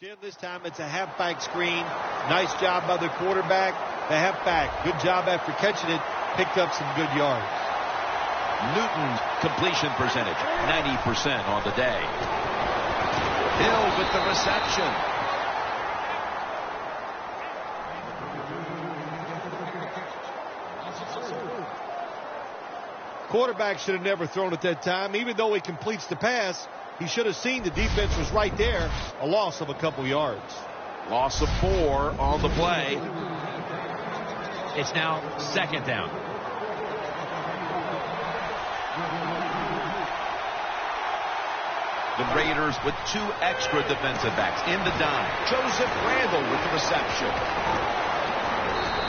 Jim, this time it's a halfback screen. Nice job by the quarterback. The halfback, good job after catching it, picked up some good yards. Newton's completion percentage, 90% on the day. Hill with the reception. Quarterback should have never thrown at that time. Even though he completes the pass, he should have seen the defense was right there. A loss of a couple yards. Loss of 4 on the play. It's now second down. The Raiders with 2 extra defensive backs in the dime. Joseph Randle with the reception.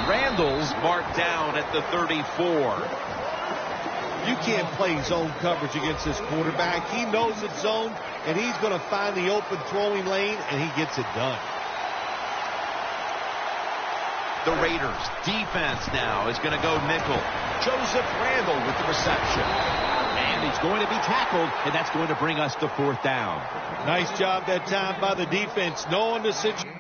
Randle's marked down at the 34. You can't play zone coverage against this quarterback. He knows it's zone, and he's going to find the open throwing lane, and he gets it done. The Raiders defense now is going to go nickel. Joseph Randle with the reception. And he's going to be tackled, and that's going to bring us to fourth down. Nice job that time by the defense, knowing the situation.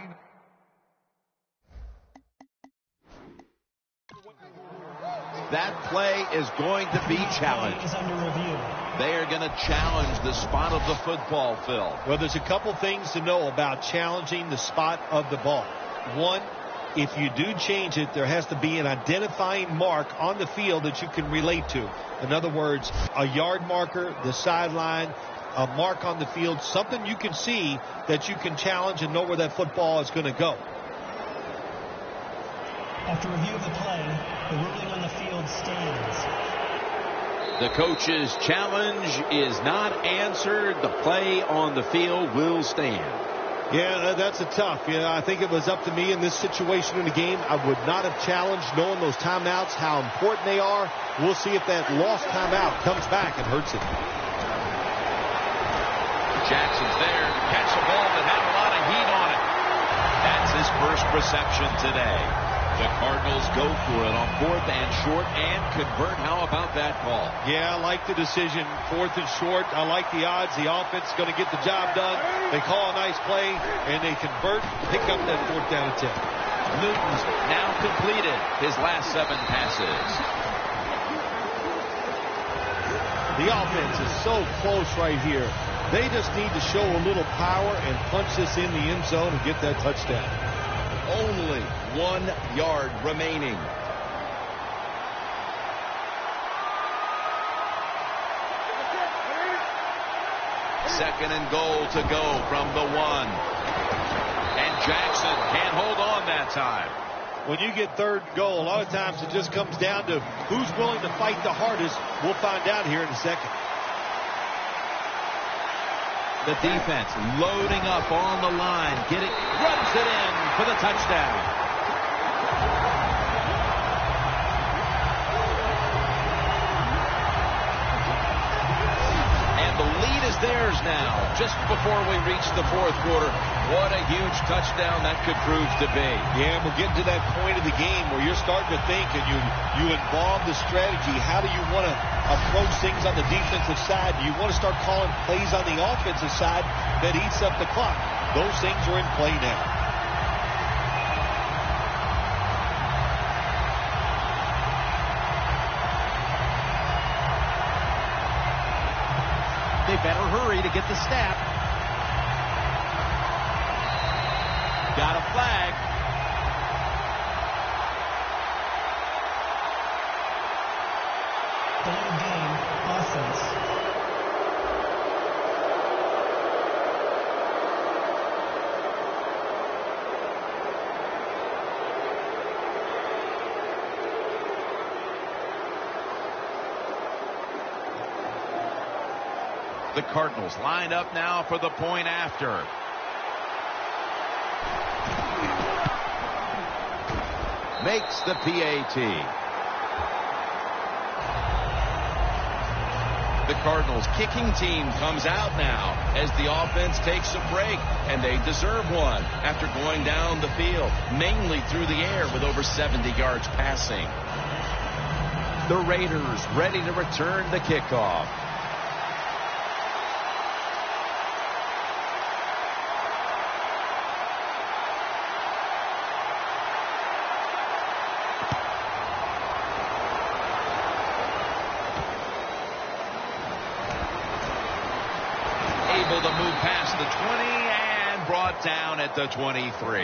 That play is going to be challenged. They are going to challenge the spot of the football, Phil. Well, there's a couple things to know about challenging the spot of the ball. One, if you do change it, there has to be an identifying mark on the field that you can relate to. In other words, a yard marker, the sideline, a mark on the field, something you can see that you can challenge and know where that football is going to go. After review of the play, the ruling on the field stands. The coach's challenge is not answered. The play on the field will stand. Yeah, that's a tough. Yeah, I think it was up to me in this situation in the game. I would not have challenged, knowing those timeouts, how important they are. We'll see if that lost timeout comes back and hurts it. Jackson's there to catch the ball that had a lot of heat on it. That's his first reception today. The Cardinals go for it on 4th and short and convert. How about that call? Yeah, I like the decision. 4th and short. I like the odds. The offense is going to get the job done. They call a nice play, and they convert, pick up that 4th down attempt. Newton's now completed his last 7 passes. The offense is so close right here. They just need to show a little power and punch this in the end zone and get that touchdown. Only 1 yard remaining. Second and goal to go from the 1. And Jackson can't hold on that time. When you get 3rd and goal, a lot of times it just comes down to who's willing to fight the hardest. We'll find out here in a second. The defense loading up on the line. Runs it in for the touchdown. And the lead is theirs now, just before we reach the 4th quarter. What a huge touchdown that could prove to be. Yeah, we're getting to that point of the game where you're starting to think and you involve the strategy. How do you want to approach things on the defensive side? Do you want to start calling plays on the offensive side that eats up the clock? Those things are in play now. They better hurry to get the snap. Got a flag. Delay game, offense. The Cardinals line up now for the point after. Makes the PAT. The Cardinals kicking team comes out now as the offense takes a break, and they deserve one after going down the field, mainly through the air with over 70 yards passing. The Raiders ready to return the kickoff. able to move past the 20 and brought down at the 23.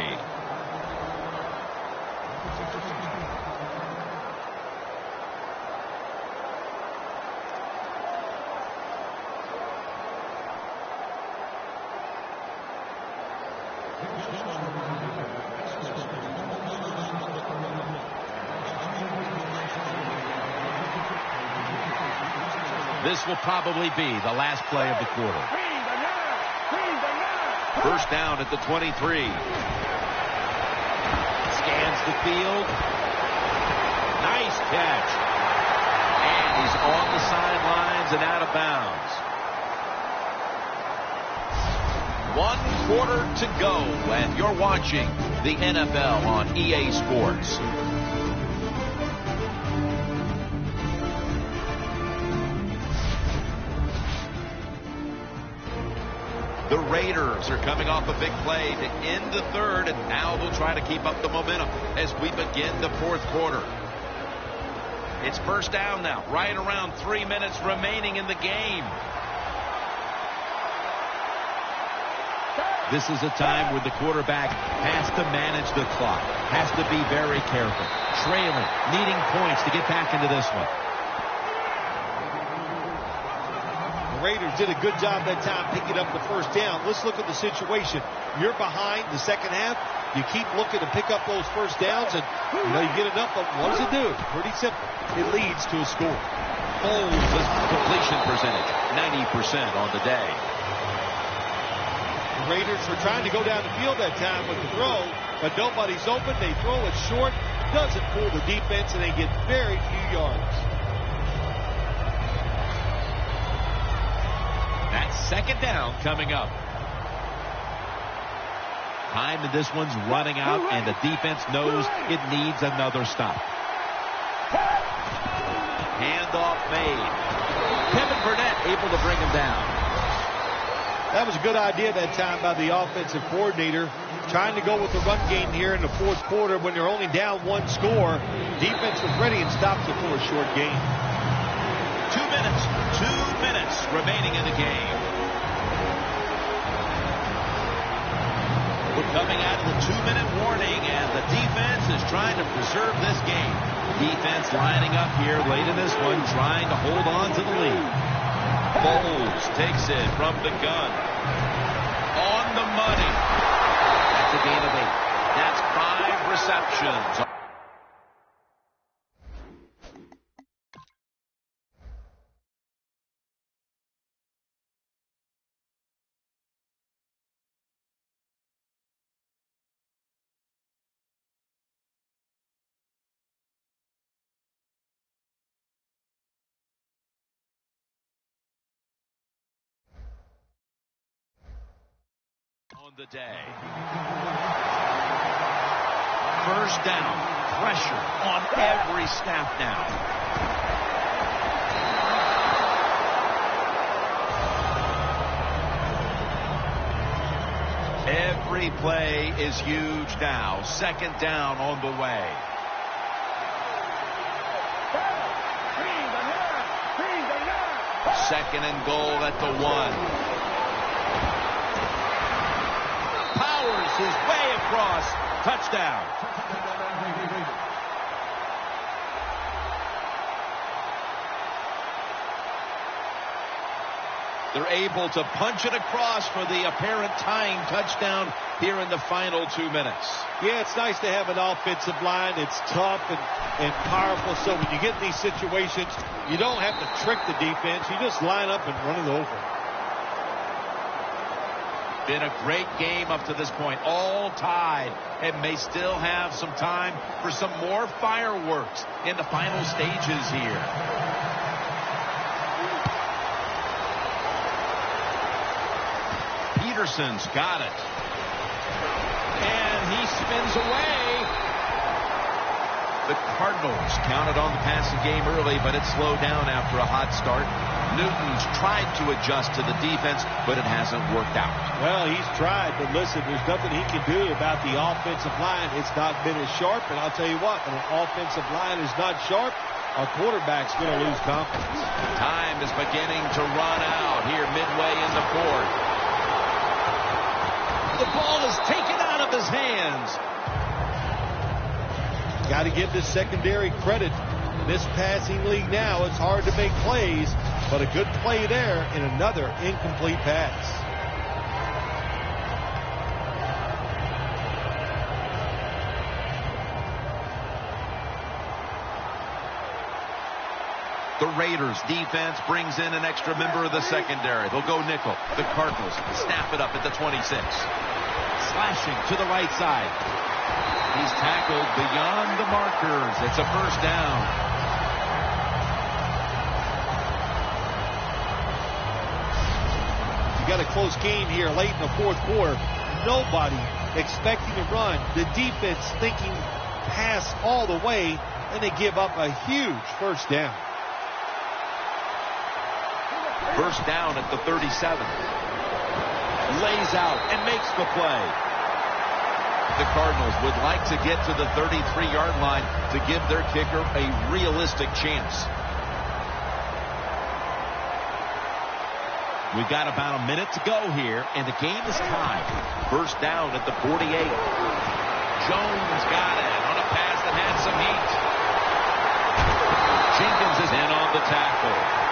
This will probably be the last play of the quarter. First down at the 23. Scans the field. Nice catch. And he's on the sidelines and out of bounds. 1 quarter to go, and you're watching the NFL on EA Sports. The Raiders are coming off a big play to end the third, and now they'll try to keep up the momentum as we begin the fourth quarter. It's first down now, right around 3 minutes remaining in the game. This is a time when the quarterback has to manage the clock, has to be very careful, trailing, needing points to get back into this one. Raiders did a good job that time picking up the first down. Let's look at the situation. You're behind the second half. You keep looking to pick up those first downs, and you get enough of them. What does it do? Pretty simple. It leads to a score. Foles' completion percentage, 90% on the day. The Raiders were trying to go down the field that time with the throw, but nobody's open. They throw it short. Doesn't fool the defense, and they get very few yards. That's second down coming up. Time in this one's running out, and the defense knows it needs another stop. Handoff made. Kevin Burnett able to bring him down. That was a good idea that time by the offensive coordinator, trying to go with the run game here in the fourth quarter when they're only down 1 score. Defense was ready and stopped it for a short gain. 2 minutes. 2 minutes remaining in the game. We're coming out of the 2-minute warning, and the defense is trying to preserve this game. Defense lining up here late in this one, trying to hold on to the lead. Foles takes it from the gun. On the money. That's a gain of 8. That's 5 receptions. On the day. First down. Pressure on every snap now. Every play is huge now. Second down on the way. Second and goal at the 1. Powers his way across. Touchdown. They're able to punch it across for the apparent tying touchdown here in the final 2 minutes. Yeah, it's nice to have an offensive line. It's tough and powerful. So when you get in these situations, you don't have to trick the defense. You just line up and run it over. Been a great game up to this point, all tied, and may still have some time for some more fireworks in the final stages here. Peterson's got it. And he spins away. The Cardinals counted on the passing game early, but it slowed down after a hot start. Newton's tried to adjust to the defense, but it hasn't worked out. Well, he's tried, but listen, there's nothing he can do about the offensive line. It's not been as sharp, and I'll tell you what, when an offensive line is not sharp, our quarterback's going to lose confidence. Time is beginning to run out here midway in the fourth. The ball is taken out of his hands. Got to give this secondary credit. In this passing league now, it's hard to make plays, but a good play there and another incomplete pass. The Raiders defense brings in an extra member of the secondary. They'll go nickel. The Cardinals snap it up at the 26. Slashing to the right side. He's tackled beyond the markers. It's a first down. You got a close game here late in the fourth quarter. Nobody expecting to run. The defense thinking pass all the way, and they give up a huge first down. First down at the 37. Lays out and makes the play. The Cardinals would like to get to the 33-yard line to give their kicker a realistic chance. We've got about a minute to go here, and the game is tied. First down at the 48. Jones got it on a pass that had some heat. Jenkins is in on the tackle.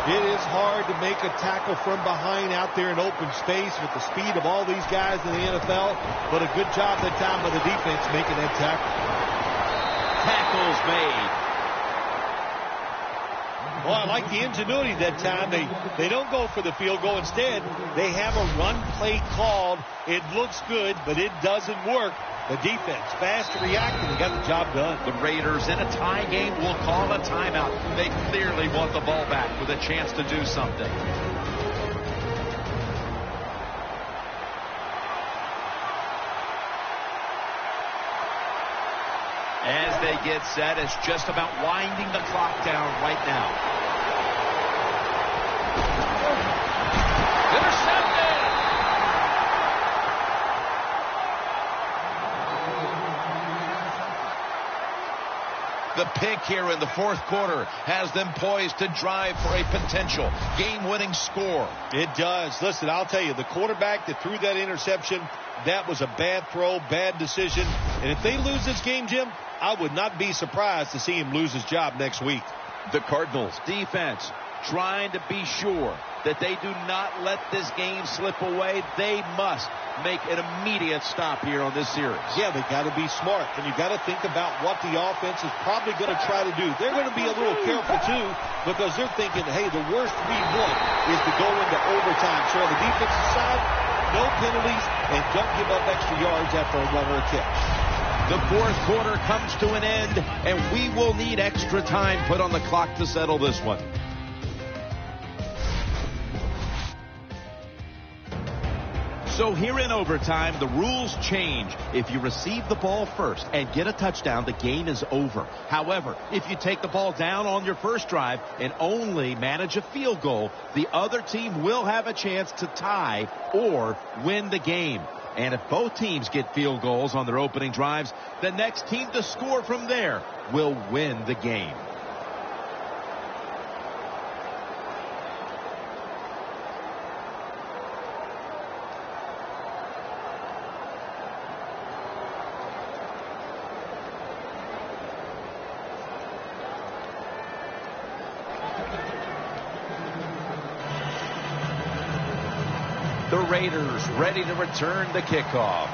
It is hard to make a tackle from behind out there in open space with the speed of all these guys in the NFL, but a good job that time by the defense making that tackle. Tackles made. Well, I like the ingenuity that time. They don't go for the field goal. Instead, they have a run play called. It looks good, but it doesn't work. The defense, fast to react, and got the job done. The Raiders in a tie game will call a timeout. They clearly want the ball back with a chance to do something. As they get set, it's just about winding the clock down right now. Intercepted! The pick here in the fourth quarter has them poised to drive for a potential game-winning score. It does. Listen, I'll tell you, the quarterback that threw that interception, that was a bad throw, bad decision. And if they lose this game, Jim, I would not be surprised to see him lose his job next week. The Cardinals defense trying to be sure that they do not let this game slip away. They must make an immediate stop here on this series. Yeah, they got to be smart, and you got to think about what the offense is probably going to try to do. They're going to be a little careful too, because they're thinking, hey, the worst we want is to go into overtime. So on the defensive side, no penalties, and don't give up extra yards after a run or a catch. The fourth quarter comes to an end, and we will need extra time put on the clock to settle this one. So here in overtime, the rules change. If you receive the ball first and get a touchdown, the game is over. However, if you take the ball down on your first drive and only manage a field goal, the other team will have a chance to tie or win the game. And if both teams get field goals on their opening drives, the next team to score from there will win the game. The Raiders ready to return the kickoff.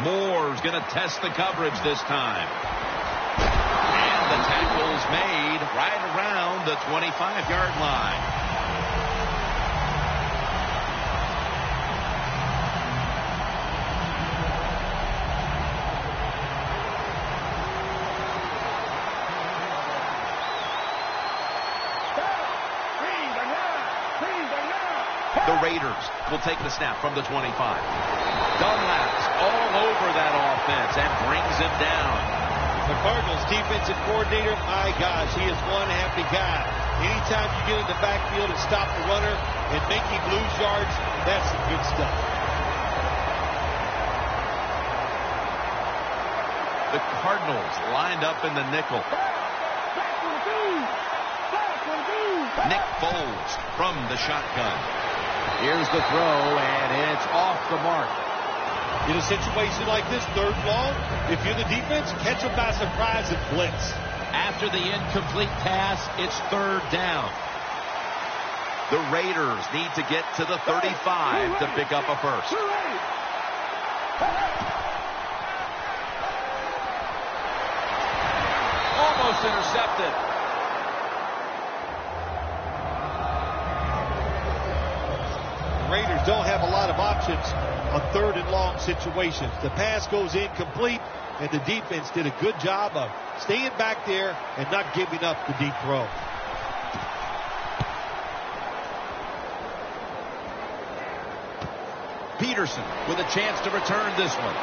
Moore's going to test the coverage this time. And the tackle's made right around the 25-yard line. The Raiders will take the snap from the 25. Dunlap's all over that offense and brings him down. The Cardinals defensive coordinator, my gosh, he is one happy guy. Anytime you get in the backfield and stop the runner and make him lose yards, that's some good stuff. The Cardinals lined up in the nickel. Nick Foles from the shotgun. Here's the throw, and it's off the mark. In a situation like this, 3rd and long, if you're the defense, catch them by surprise and blitz. After the incomplete pass, it's 3rd down. The Raiders need to get to the 35 to pick up a first. Almost intercepted. Raiders don't have a lot of options on 3rd and long situations. The pass goes incomplete, and the defense did a good job of staying back there and not giving up the deep throw. Peterson with a chance to return this one.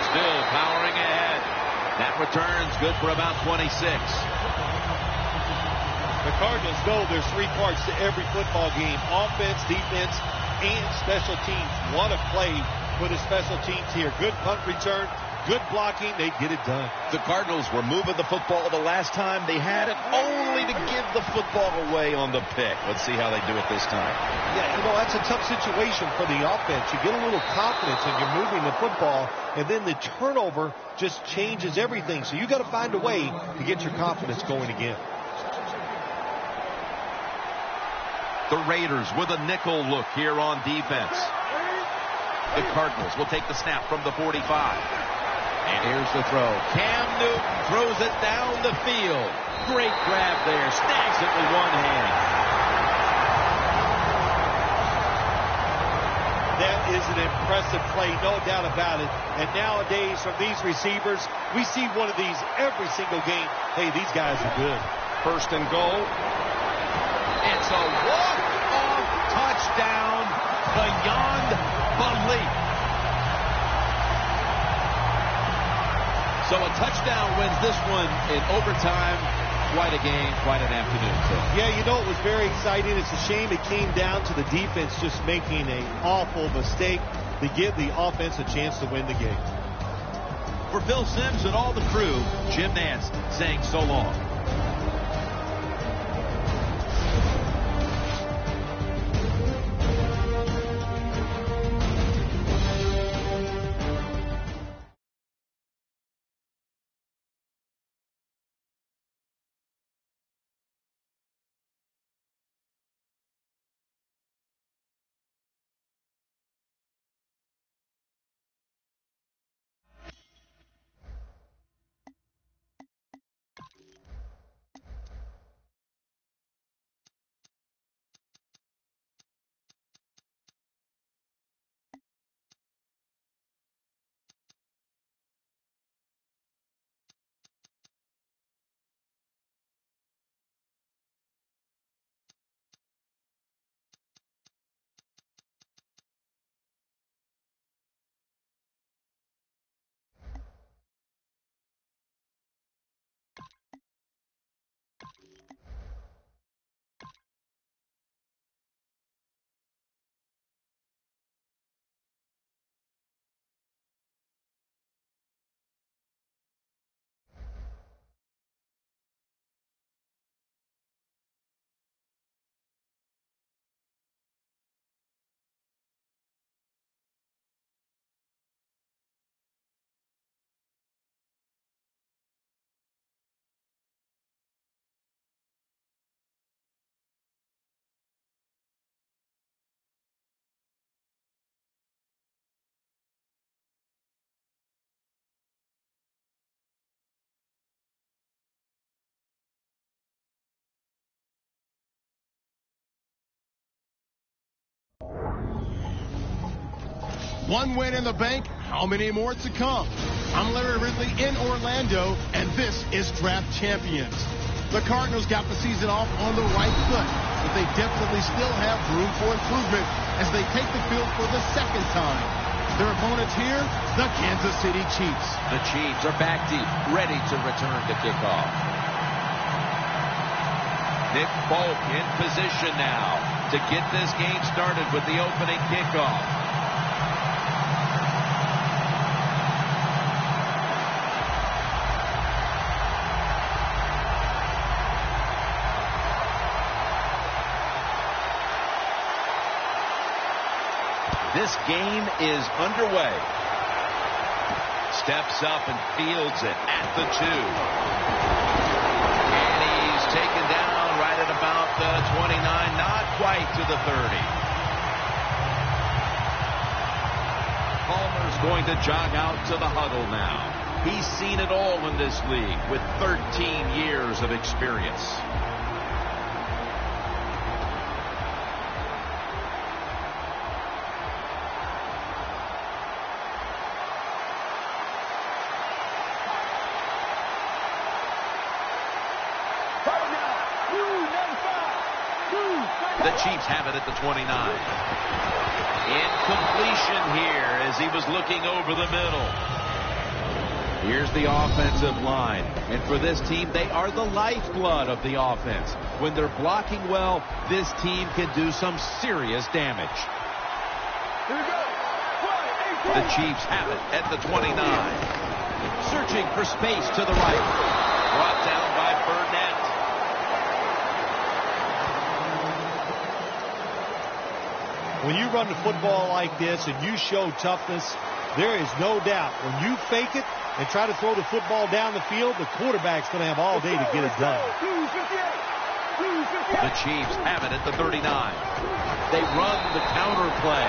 Still powering ahead. That return's good for about 26. The Cardinals know there's 3 parts to every football game: offense, defense, and special teams. Want to play for the special teams here. Good punt return, good blocking. They get it done. The Cardinals were moving the football the last time they had it, only to give the football away on the pick. Let's see how they do it this time. Yeah, you know, that's a tough situation for the offense. You get a little confidence and you're moving the football, and then the turnover just changes everything. So you got to find a way to get your confidence going again. The Raiders with a nickel look here on defense. The Cardinals will take the snap from the 45. And here's the throw. Cam Newton throws it down the field. Great grab there. Snags it with one hand. That is an impressive play, no doubt about it. And nowadays, from these receivers, we see one of these every single game. Hey, these guys are good. 1st and goal. It's a walk-off touchdown beyond belief. So a touchdown wins this one in overtime. Quite a game, quite an afternoon. Yeah, you know, it was very exciting. It's a shame it came down to the defense just making an awful mistake to give the offense a chance to win the game. For Phil Simms and all the crew, Jim Nantz saying so long. One win in the bank, how many more to come? I'm Larry Ridley in Orlando, and this is Draft Champions. The Cardinals got the season off on the right foot, but they definitely still have room for improvement as they take the field for the second time. Their opponents here, the Kansas City Chiefs. The Chiefs are back deep, ready to return to kickoff. Nick Folk in position now to get this game started with the opening kickoff. This game is underway. Steps up and fields it at the 2. And he's taken down right at about the 29, not quite to the 30. Palmer's going to jog out to the huddle now. He's seen it all in this league with 13 years of experience. The Chiefs have it at the 29. Incompletion here as he was looking over the middle. Here's the offensive line. And for this team, they are the lifeblood of the offense. When they're blocking well, this team can do some serious damage. The Chiefs have it at the 29. Searching for space to the right. Brought down by Burnett. When you run the football like this and you show toughness, there is no doubt when you fake it and try to throw the football down the field, the quarterback's going to have all day to get it done. The Chiefs have it at the 39. They run the counter play.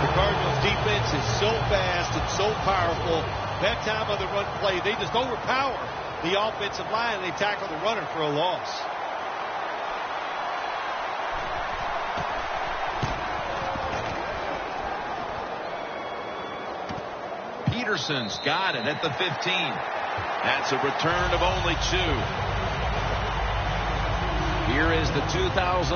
The Cardinals defense is so fast and so powerful. That time of the run play, they just overpower the offensive line and they tackle the runner for a loss. Peterson's got it at the 15. That's a return of only 2. Here is the 2011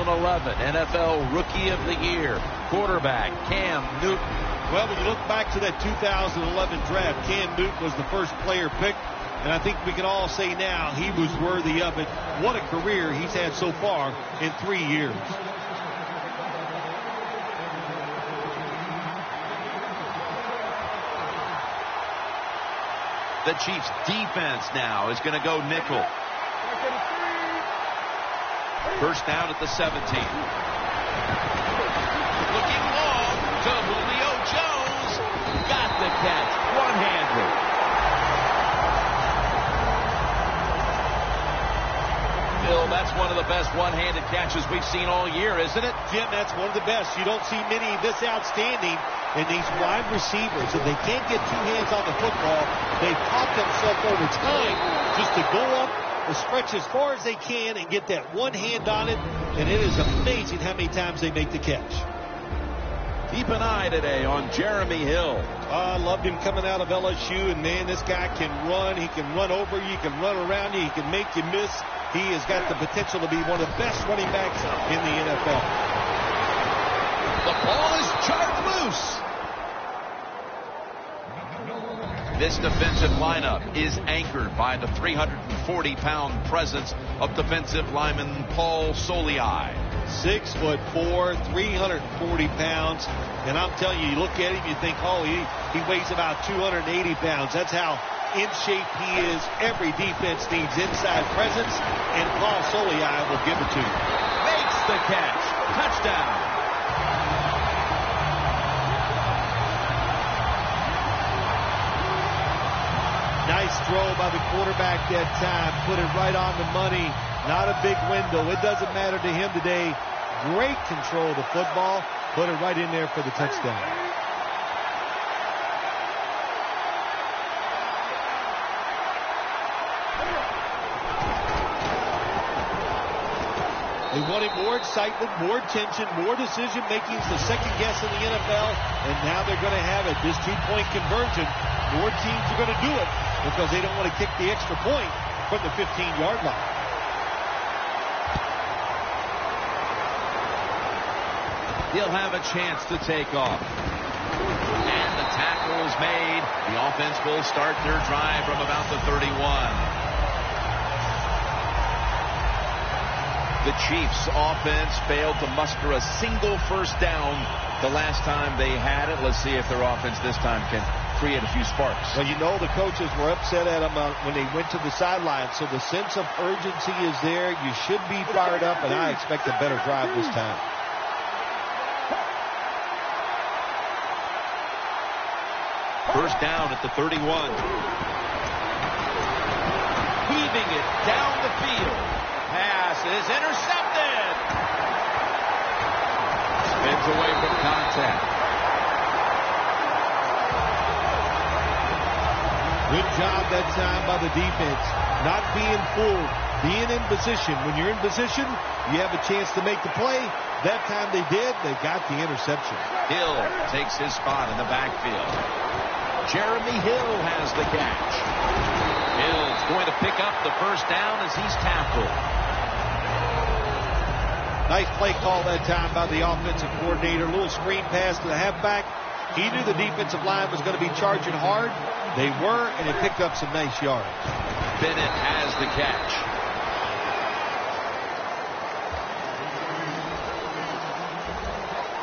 NFL Rookie of the Year, quarterback Cam Newton. Well, when you look back to that 2011 draft, Cam Newton was the first player picked, and I think we can all say now he was worthy of it. What a career he's had so far in 3 years. The Chiefs defense now is going to go nickel. First down at the 17. Looking long to Julio Jones. Got the catch. One-handed. Bill, that's one of the best one-handed catches we've seen all year, isn't it? Jim, that's one of the best. You don't see many this outstanding. And these wide receivers, if they can't get 2 hands on the football, they pop themselves over time just to go up and stretch as far as they can and get that one hand on it. And it is amazing how many times they make the catch. Keep an eye today on Jeremy Hill. I loved him coming out of LSU. And, man, this guy can run. He can run over you. He can run around you. He can make you miss. He has got the potential to be one of the best running backs in the NFL. The ball is charged loose. This defensive lineup is anchored by the 340-pound presence of defensive lineman Paul Soliai. 6'4", 340 pounds. And I'm telling you, you look at him, you think, oh, he weighs about 280 pounds. That's how in shape he is. Every defense needs inside presence, and Paul Soliai will give it to you. Makes the catch. Touchdown. Nice throw by the quarterback that time. Put it right on the money. Not a big window. It doesn't matter to him today. Great control of the football. Put it right in there for the touchdown. They wanted more excitement, more tension, more decision-making, the second guess in the NFL, and now they're going to have it. This two-point conversion, more teams are going to do it because they don't want to kick the extra point from the 15-yard line. He'll have a chance to take off. And the tackle is made. The offense will start their drive from about the 31. The Chiefs offense failed to muster a single first down the last time they had it. Let's see if their offense this time can create a few sparks. Well, you know the coaches were upset at them when they went to the sideline, so the sense of urgency is there. You should be fired up, and I expect a better drive this time. First down at the 31. Heaving it down the field. Pass is intercepted. Spins away from contact. Good job that time by the defense. Not being fooled. Being in position. When you're in position, you have a chance to make the play. That time they did. They got the interception. Hill takes his spot in the backfield. Jeremy Hill has the catch. Hill's going to pick up the first down as he's tackled. Nice play call that time by the offensive coordinator. A little screen pass to the halfback. He knew the defensive line was going to be charging hard. They were, and it picked up some nice yards. Bennett has the catch.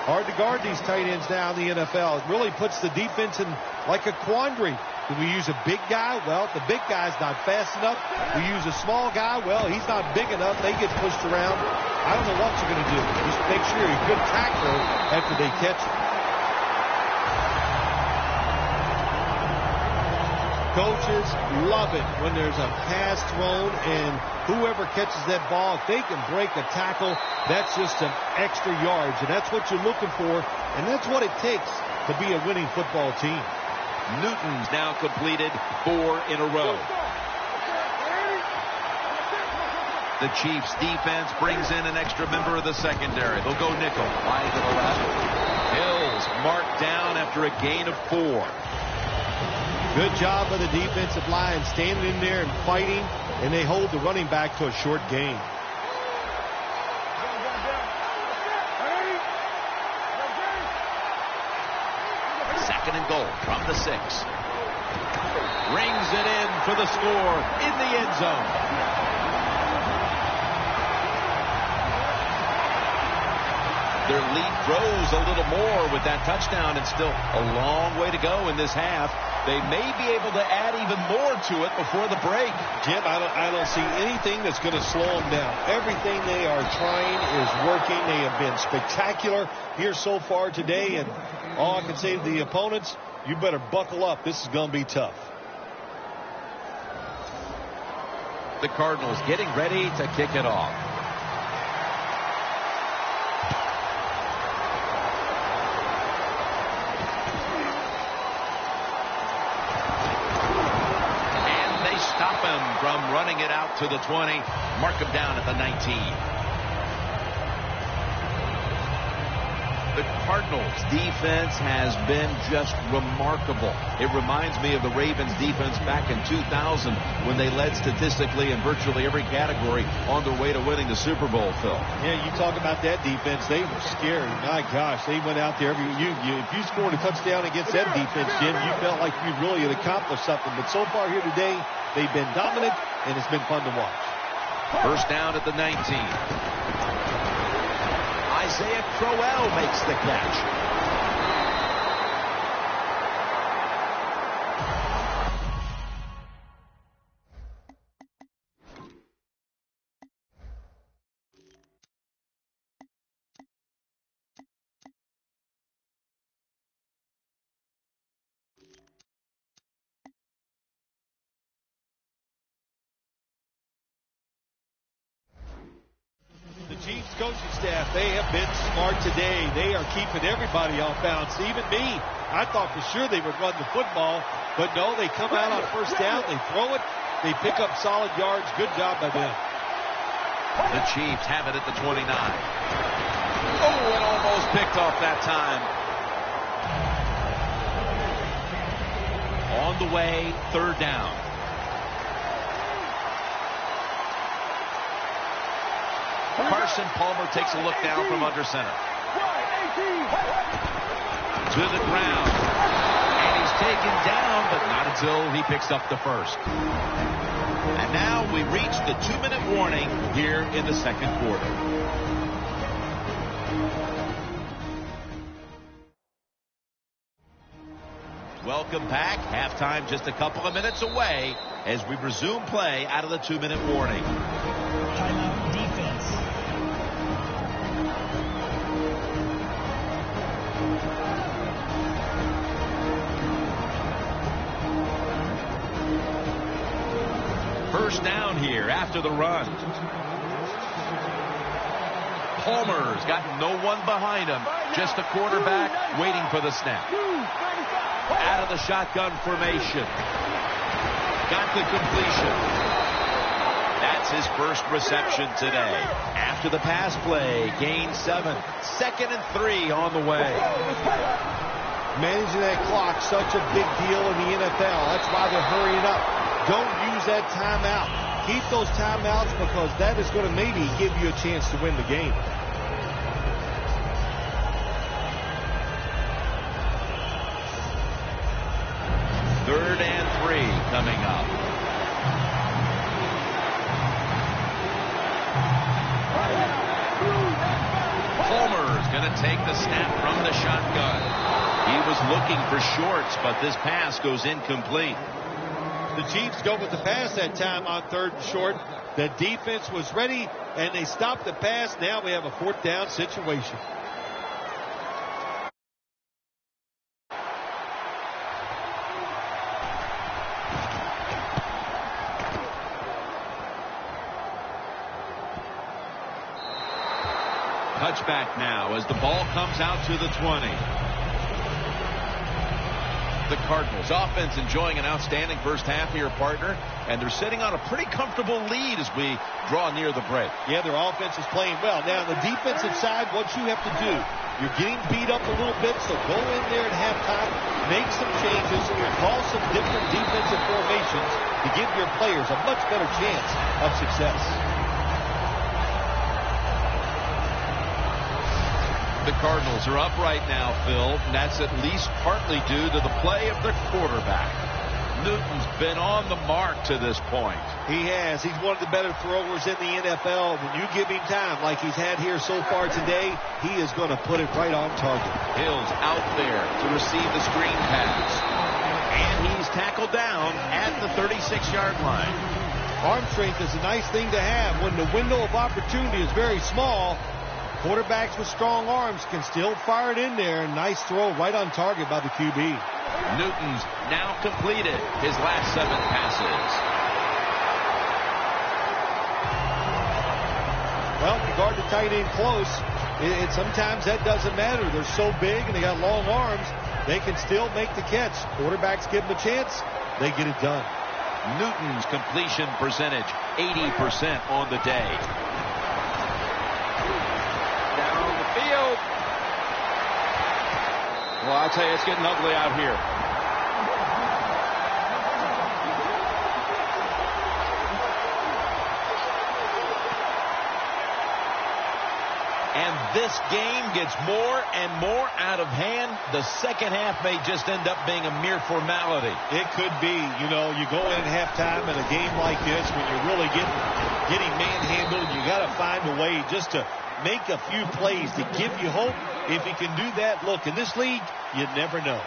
Hard to guard these tight ends now in the NFL. It really puts the defense in like a quandary. Do we use a big guy? Well, the big guy's not fast enough. We use a small guy. Well, he's not big enough. They get pushed around. I don't know what you're going to do. Just make sure you're a good tackler after they catch it. Coaches love it when there's a pass thrown, and whoever catches that ball, if they can break a tackle, that's just some extra yards, and that's what you're looking for, and that's what it takes to be a winning football team. Newton's now completed 4 in a row. The Chiefs defense brings in an extra member of the secondary. They'll go nickel. Wide to the left. Hill's marked down after a gain of 4. Good job of the defensive line standing in there and fighting, and they hold the running back to a short gain. Second and goal from the 6. Rings it in for the score in the end zone. Their lead grows a little more with that touchdown, and still a long way to go in this half. They may be able to add even more to it before the break. Jim, I don't see anything that's going to slow them down. Everything they are trying is working. They have been spectacular here so far today, and all I can say to the opponents, you better buckle up. This is going to be tough. The Cardinals getting ready to kick it off. Stop him from running it out to the 20. Mark him down at the 19. The Cardinals defense has been just remarkable. It reminds me of the Ravens defense back in 2000 when they led statistically in virtually every category on their way to winning the Super Bowl, Phil. Yeah, you talk about that defense. They were scary. My gosh, they went out there. If you scored a touchdown against that defense, Jim, you felt like you really had accomplished something. But so far here today, they've been dominant, and it's been fun to watch. First down at the 19. Isaiah Crowell makes the catch. Chiefs coaching staff, they have been smart today. They are keeping everybody off bounds. Even me, I thought for sure they would run the football, but no, they come out on first down, they throw it, they pick up solid yards. Good job by them. The Chiefs have it at the 29. Oh, and almost picked off that time. On the way, third down. Carson Palmer takes a look down from under center. To the ground. And he's taken down, but not until he picks up the first. And now we reach the 2-minute warning here in the second quarter. Welcome back. Halftime just a couple of minutes away as we resume play out of the 2-minute warning. Timeout defense. First down here after the run. Palmer's got no one behind him. Just a quarterback waiting for the snap. Out of the shotgun formation. Got the completion. That's his first reception today. After the pass play, gain 7. 2nd and 3 on the way. Managing that clock, such a big deal in the NFL. That's why they're hurrying up. Don't use that timeout. Keep those timeouts because that is going to maybe give you a chance to win the game. Third and 3 coming up. Palmer's going to take the snap from the shotgun. He was looking for shorts, but this pass goes incomplete. The Chiefs go with the pass that time on 3rd and short. The defense was ready, and they stopped the pass. Now we have a 4th down situation. Touchback now as the ball comes out to the 20. The Cardinals offense enjoying an outstanding first half here, partner, and they're sitting on a pretty comfortable lead as we draw near the break. Yeah, their offense is playing well. Now, on the defensive side, what you have to do, you're getting beat up a little bit, so go in there at halftime, make some changes, call some different defensive formations to give your players a much better chance of success. The Cardinals are up right now, Phil, and that's at least partly due to the play of their quarterback. Newton's been on the mark to this point. He has. He's one of the better throwers in the NFL. When you give him time like he's had here so far today, he is going to put it right on target. Hill's out there to receive the screen pass. And he's tackled down at the 36-yard line. Arm strength is a nice thing to have. When the window of opportunity is very small, quarterbacks with strong arms can still fire it in there. Nice throw right on target by the QB. Newton's now completed his last 7 passes. Well, if you guard the tight end close, sometimes that doesn't matter. They're so big and they got long arms, they can still make the catch. Quarterbacks give them a chance, they get it done. Newton's completion percentage, 80% on the day. Field. Well, I tell you, it's getting ugly out here. And this game gets more and more out of hand. The second half may just end up being a mere formality. It could be. You know, you go in at halftime in a game like this when you're really getting manhandled. You got to find a way just to make a few plays to give you hope. If you can do that, look, in this league, you never know.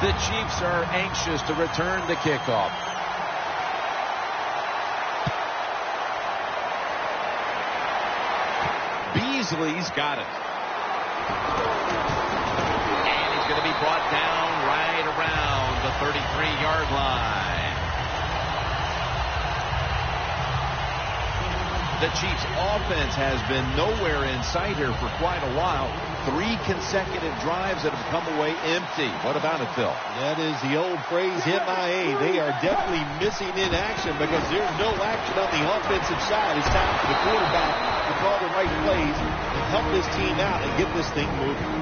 The Chiefs are anxious to return the kickoff. Beasley's got it. Going to be brought down right around the 33-yard line. The Chiefs offense has been nowhere in sight here for quite a while. 3 consecutive drives that have come away empty. What about it, Phil? That is the old phrase, MIA. They are definitely missing in action because there's no action on the offensive side. It's time for the quarterback to call the right plays and help this team out and get this thing moving.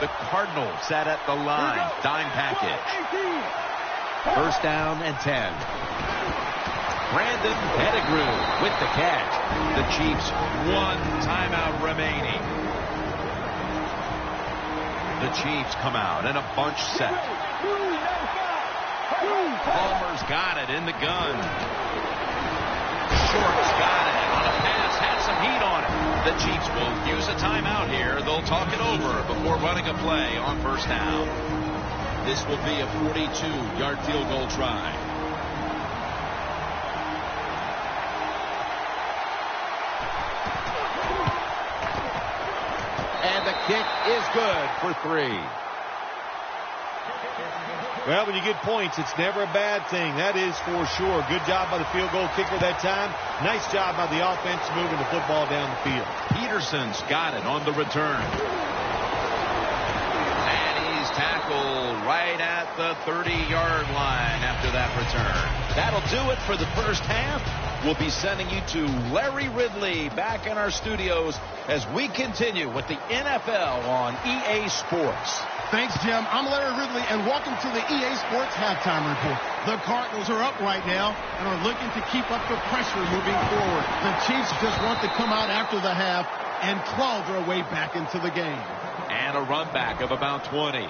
The Cardinals set at the line. Dime package. First down and 10. Brandon Pettigrew with the catch. The Chiefs 1 timeout remaining. The Chiefs come out in a bunch set. Palmer's got it in the gun. Short's got it on a pass. Had some heat on it. The Chiefs will use a timeout here. They'll talk it over before running a play on first down. This will be a 42-yard field goal try. And the kick is good for 3. Well, when you get points, it's never a bad thing. That is for sure. Good job by the field goal kicker that time. Nice job by the offense moving the football down the field. Peterson's got it on the return. And he's tackled right at the 30-yard line after that return. That'll do it for the first half. We'll be sending you to Larry Ridley back in our studios as we continue with the NFL on EA Sports. Thanks, Jim. I'm Larry Ridley, and welcome to the EA Sports Halftime Report. The Cardinals are up right now and are looking to keep up the pressure moving forward. The Chiefs just want to come out after the half and claw their way back into the game. And a run back of about 20.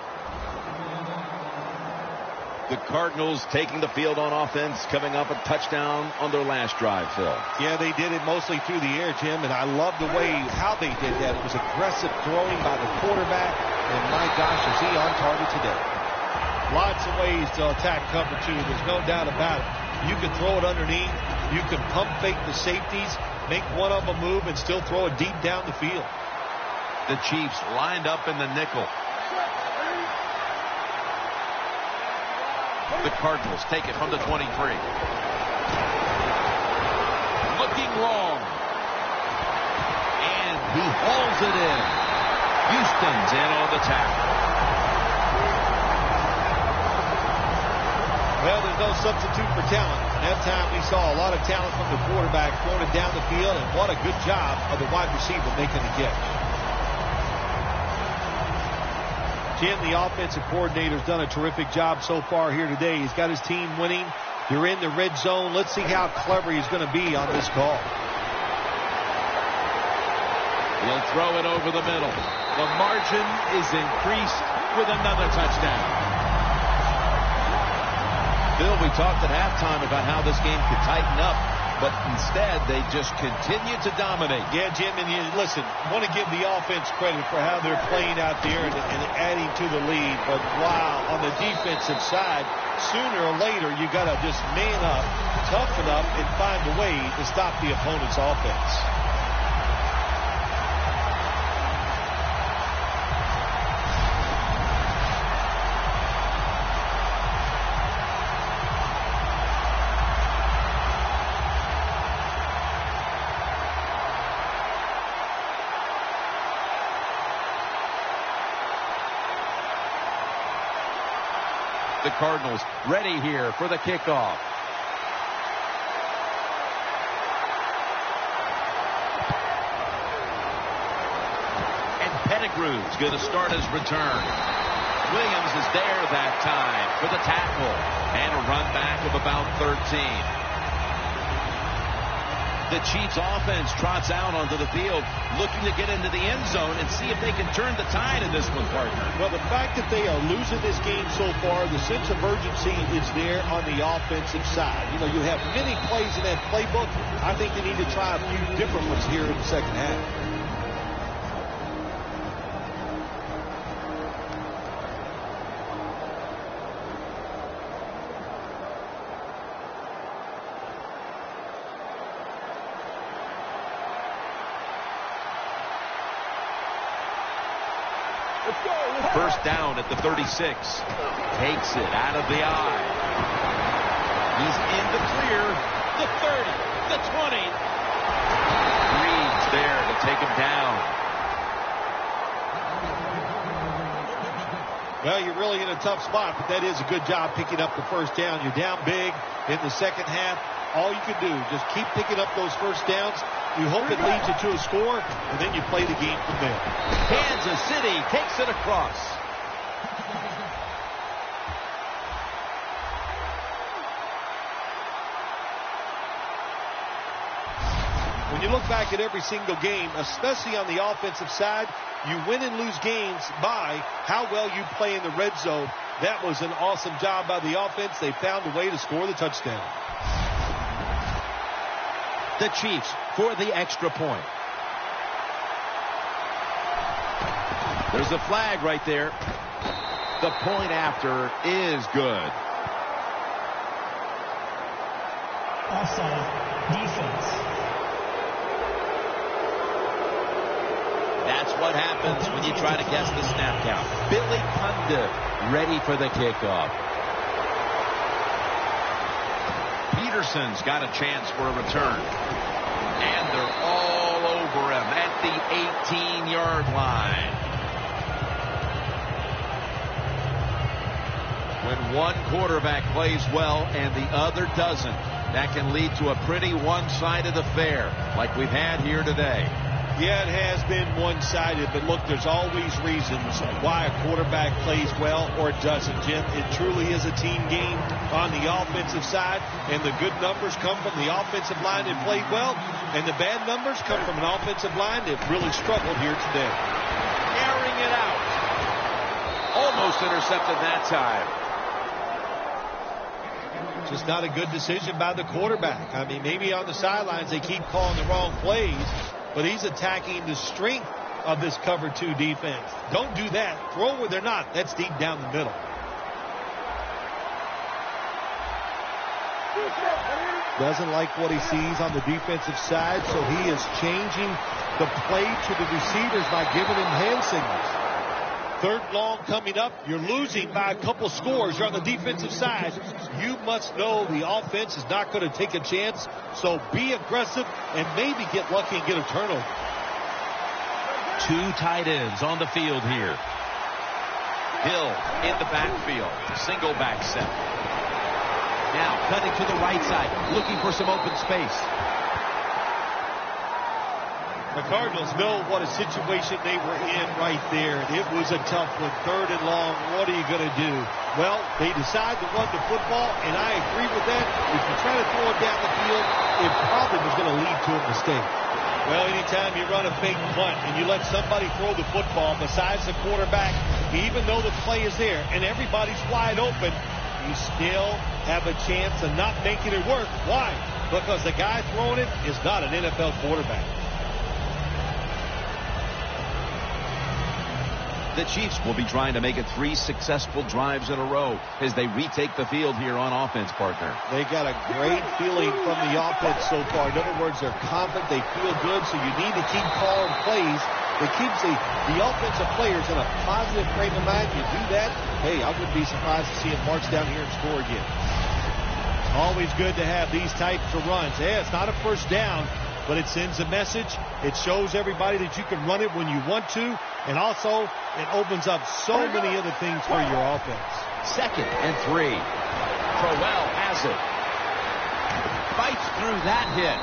The Cardinals taking the field on offense, coming up a touchdown on their last drive, Phil. Yeah, they did it mostly through the air, Jim, and I love the way how they did that. It was aggressive throwing by the quarterback, and my gosh, is he on target today. Lots of ways to attack cover 2. There's no doubt about it. You can throw it underneath. You can pump fake the safeties, make one of them move, and still throw it deep down the field. The Chiefs lined up in the nickel. The Cardinals take it from the 23. Looking long. And he hauls it in. Houston's in on the tackle. Well, there's no substitute for talent. That time we saw a lot of talent from the quarterback throwing it down the field, and what a good job of the wide receiver making the catch. Jim, the offensive coordinator's done a terrific job so far here today. He's got his team winning. You're in the red zone. Let's see how clever he's going to be on this call. He'll throw it over the middle. The margin is increased with another touchdown. Bill, we talked at halftime about how this game could tighten up, but instead they just continue to dominate. Yeah, Jim, and listen, I want to give the offense credit for how they're playing out there and adding to the lead. But wow, on the defensive side, sooner or later you got to just man up, toughen up, and find a way to stop the opponent's offense. The Cardinals ready here for the kickoff. And Pettigrew's going to start his return. Williams is there that time for the tackle. And a run back of about 13. The Chiefs offense trots out onto the field, looking to get into the end zone and see if they can turn the tide in this one, partner. Well, the fact that they are losing this game so far, the sense of urgency is there on the offensive side. You know, you have many plays in that playbook. I think they need to try a few different ones here in the second half. First down at the 36. Takes it out of the eye. He's in the clear. The 30. The 20. Reed's there to take him down. Well, you're really in a tough spot, but that is a good job picking up the first down. You're down big in the second half. All you can do, just keep picking up those first downs. You hope it leads you to a score, and then you play the game from there. Kansas City takes it across. When you look back at every single game, especially on the offensive side, you win and lose games by how well you play in the red zone. That was an awesome job by the offense. They found a way to score the touchdown. The Chiefs for the extra point. There's a flag right there. The point after is good. Offside. Defense. That's what happens when you try to guess the snap count. Billy Cundiff ready for the kickoff. Peterson's got a chance for a return. And they're all over him at the 18-yard line. When one quarterback plays well and the other doesn't, that can lead to a pretty one-sided affair like we've had here today. Yeah, it has been one-sided, but look, there's always reasons why a quarterback plays well or doesn't, Jim. It truly is a team game on the offensive side, and the good numbers come from the offensive line that played well, and the bad numbers come from an offensive line that really struggled here today. Airing it out. Almost intercepted that time. Just not a good decision by the quarterback. I mean, maybe on the sidelines they keep calling the wrong plays, but he's attacking the strength of this cover 2 defense. Don't do that. Throw where they're not. That's deep down the middle. Doesn't like what he sees on the defensive side, so he is changing the play to the receivers by giving him hand signals. Third long coming up. You're losing by a couple scores. You're on the defensive side. You must know the offense is not going to take a chance. So be aggressive and maybe get lucky and get a turnover. 2 tight ends on the field here. Hill in the backfield. Single back set. Now cutting to the right side. Looking for some open space. The Cardinals know what a situation they were in right there. It was a tough one. 3rd and long. What are you going to do? Well, they decide to run the football, and I agree with that. If you try to throw it down the field, it probably was going to lead to a mistake. Well, anytime you run a fake punt and you let somebody throw the football besides the quarterback, even though the play is there and everybody's wide open, you still have a chance of not making it work. Why? Because the guy throwing it is not an NFL quarterback. The Chiefs will be trying to make it 3 successful drives in a row as they retake the field here on offense, partner. They got a great feeling from the offense so far. In other words, they're confident, they feel good, so you need to keep calling plays that keeps the offensive players in a positive frame of mind. You do that, hey, I wouldn't be surprised to see them march down here and score again. Always good to have these types of runs. Yeah, it's not a first down, but it sends a message. It shows everybody that you can run it when you want to, and also it opens up so many other things for your offense. 2nd and 3. Crowell has it. Fights through that hit.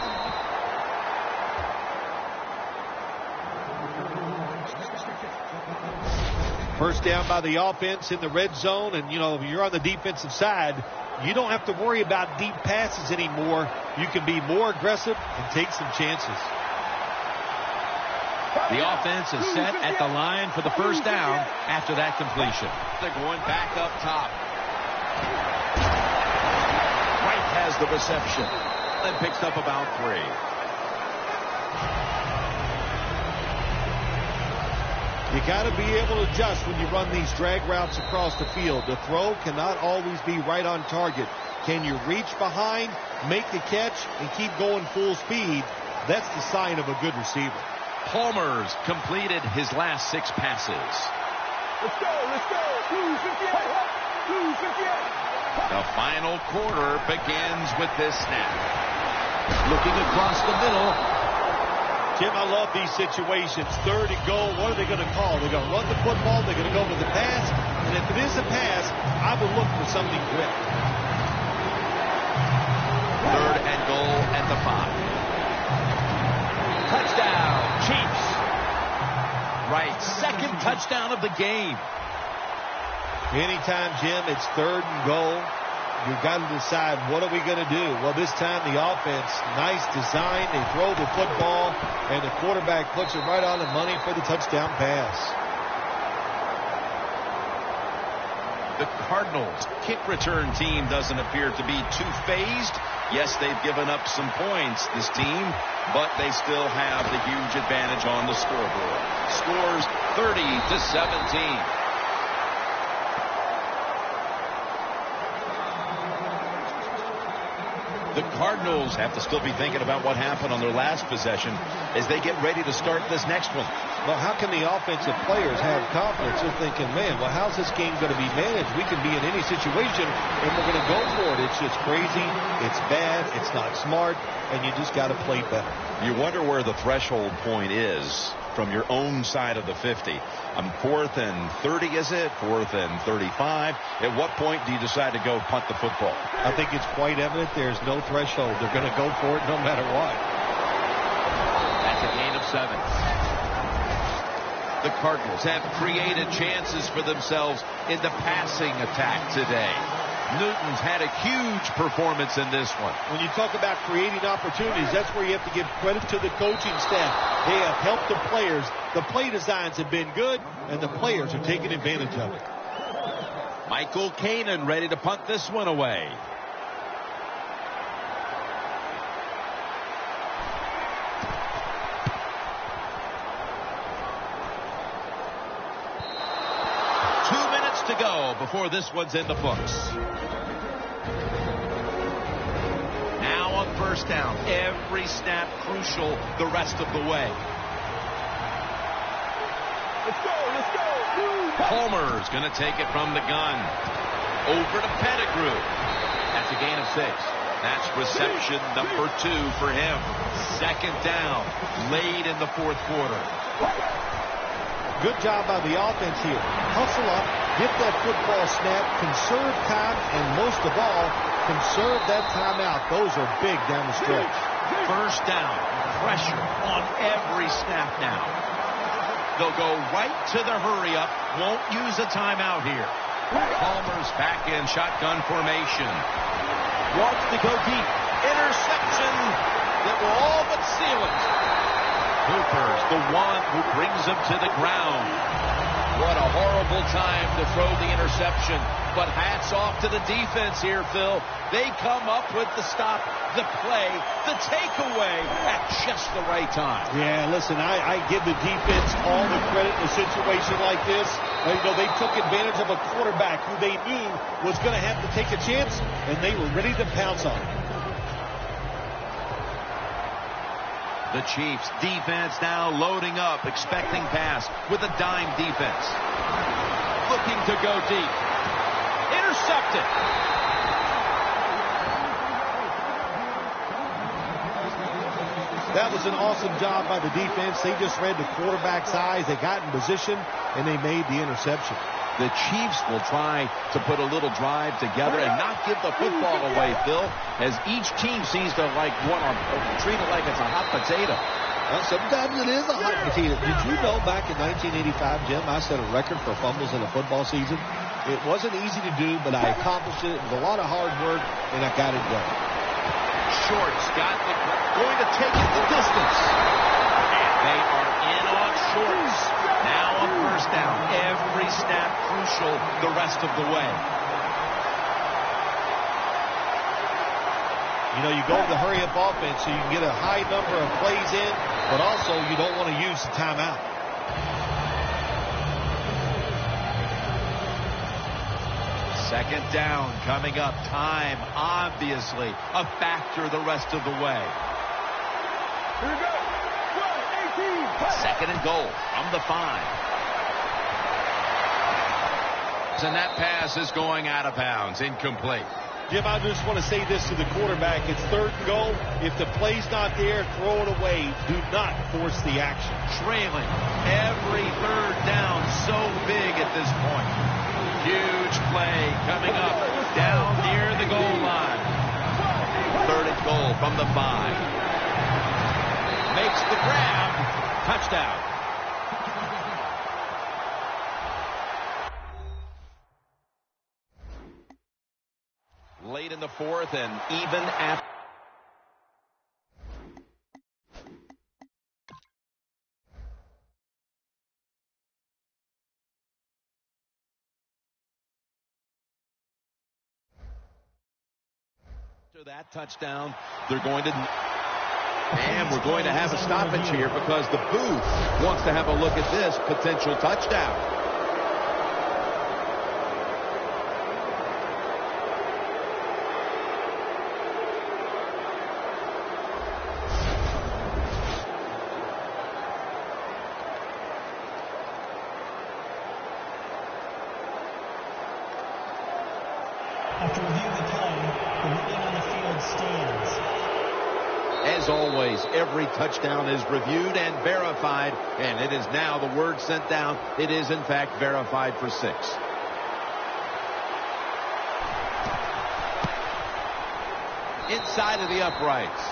First down by the offense in the red zone, and, you know, if you're on the defensive side, you don't have to worry about deep passes anymore. You can be more aggressive and take some chances. The offense is set at the line for the first down after that completion. They're going back up top. Wright has the reception and picks up about 3. You got to be able to adjust when you run these drag routes across the field. The throw cannot always be right on target. Can you reach behind, make the catch, and keep going full speed? That's the sign of a good receiver. Palmer's completed his last 6 passes. The final quarter begins with this snap. Looking across the middle. Jim, I love these situations. 3rd and goal. What are they going to call? They're going to run the football. They're going to go with the pass. And if it is a pass, I would look for something quick. 3rd and goal at the 5. Touchdown, Chiefs. Right, 2nd touchdown of the game. Anytime, Jim, it's 3rd and goal, you've got to decide, what are we going to do? Well, this time the offense, nice design. They throw the football, and the quarterback puts it right on the money for the touchdown pass. The Cardinals kick return team doesn't appear to be too phased. Yes, they've given up some points, this team, but they still have the huge advantage on the scoreboard. Scores 30-17. The Cardinals have to still be thinking about what happened on their last possession as they get ready to start this next one. Well, how can the offensive players have confidence? They're thinking, man, well, how's this game going to be managed? We can be in any situation, and we're going to go for it. It's just crazy. It's bad. It's not smart, and you just got to play better. You wonder where the threshold point is from your own side of the 50. 4th and 30, is it? 4th and 35. At what point do you decide to go punt the football? I think it's quite evident there's no threshold. They're going to go for it no matter what. That's a gain of 7. The Cardinals have created chances for themselves in the passing attack today. Newton's had a huge performance in this one. When you talk about creating opportunities, that's where you have to give credit to the coaching staff. They have helped the players. The play designs have been good, and the players are taking advantage of it. Michael Kanan ready to punt this one away. To go before this one's in the books. Now on 1st down, every snap crucial the rest of the way. Let's go. Palmer's going to take it from the gun. Over to Pettigrew. That's a gain of 6. That's reception number 2 for him. 2nd down, late in the 4th quarter. Good job by the offense here. Hustle up, get that football snap, conserve time, and most of all, conserve that timeout. Those are big down the stretch. 1st down, pressure on every snap now. They'll go right to the hurry up, won't use a timeout here. Palmer's back in shotgun formation. Wants to go deep. Interception that will all but seal it. Cooper's the one who brings him to the ground. What a horrible time to throw the interception. But hats off to the defense here, Phil. They come up with the stop, the play, the takeaway at just the right time. Yeah, listen, I give the defense all the credit in a situation like this. They took advantage of a quarterback who they knew was going to have to take a chance, and they were ready to pounce on him. The Chiefs defense now loading up, expecting pass with a dime defense. Looking to go deep. Intercepted. That was an awesome job by the defense. They just read the quarterback's eyes. They got in position, and they made the interception. The Chiefs will try to put a little drive together and not give the football away, Phil, as each team seems to treat it like it's a hot potato. Well, sometimes it is a hot potato. Did you know back in 1985, Jim, I set a record for fumbles in a football season? It wasn't easy to do, but I accomplished it. It was a lot of hard work, and I got it done. Shorts going to take it the distance. And they are in on Shorts. Now on 1st down. Every snap crucial the rest of the way. You go to the hurry-up offense so you can get a high number of plays in, but also you don't want to use the timeout. Second down coming up. Time, obviously, a factor the rest of the way. Here we go. 12, 18, 2nd and goal from the 5. yards, and that pass is going out of bounds. Incomplete. Jim, I just want to say this to the quarterback. It's 3rd and goal. If the play's not there, throw it away. Do not force the action. Trailing. Every 3rd down so big at this point. Huge play coming up down near the goal line. 3rd and goal from the 5. Makes the grab. Touchdown. Late in the 4th and even after. That touchdown, they're going to, and we're going to have a stoppage here because the booth wants to have a look at this potential touchdown. After reviewing the play, the ruling on the field stands. As always, every touchdown is reviewed and verified, and it is now the word sent down. It is, in fact, verified for 6. Inside of the uprights.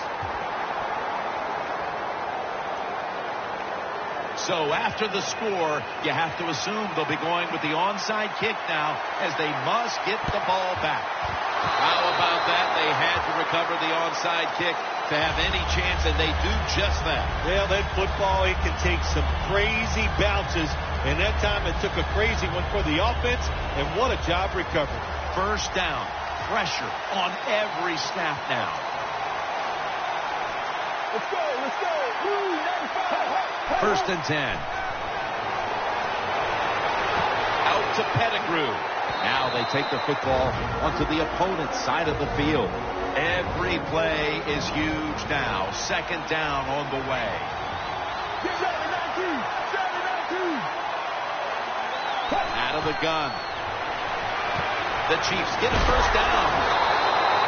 So after the score, you have to assume they'll be going with the onside kick now, as they must get the ball back. How about that? They had to recover the onside kick to have any chance, and they do just that. Well, that football, it can take some crazy bounces, and that time it took a crazy one for the offense, and what a job recovering. 1st down, pressure on every snap now. Let's go, let's go. Woo, 95. 1st and 10. Out to Pettigrew. Now they take the football onto the opponent's side of the field. Every play is huge now. 2nd down on the way. Out of the gun. The Chiefs get a 1st down.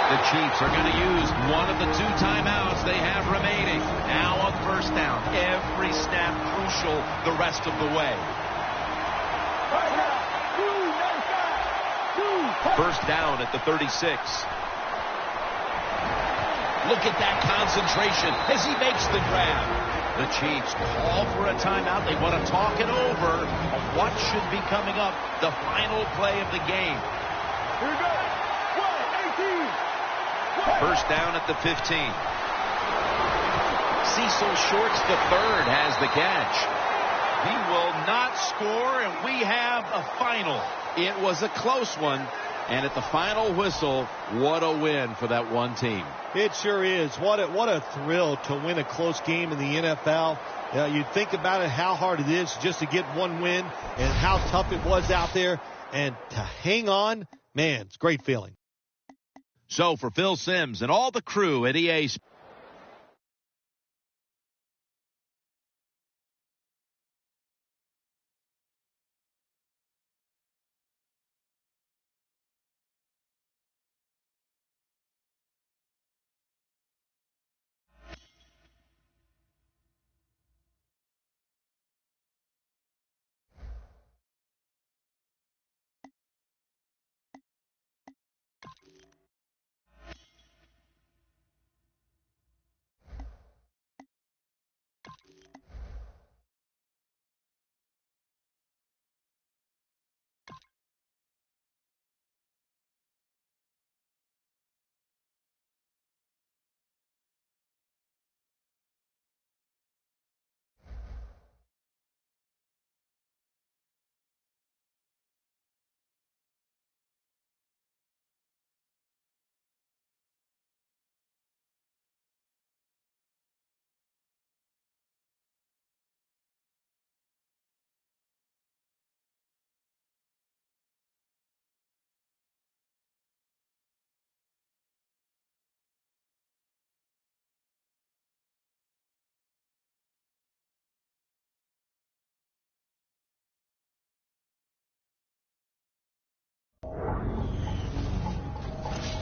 The Chiefs are going to use one of the 2 timeouts they have remaining. Now on 1st down. Every snap crucial the rest of the way. 1st down at the 36. Look at that concentration as he makes the grab. The Chiefs call for a timeout. They want to talk it over on what should be coming up, the final play of the game. Here we go. 1st down at the 15. Cecil Shorts the 3rd has the catch. He will not score, and we have a final. It was a close one, and at the final whistle, what a win for that one team. It sure is. What a thrill to win a close game in the NFL. You think about it, how hard it is just to get one win and how tough it was out there. And to hang on, man, it's a great feeling. So for Phil Simms and all the crew at EA Sports.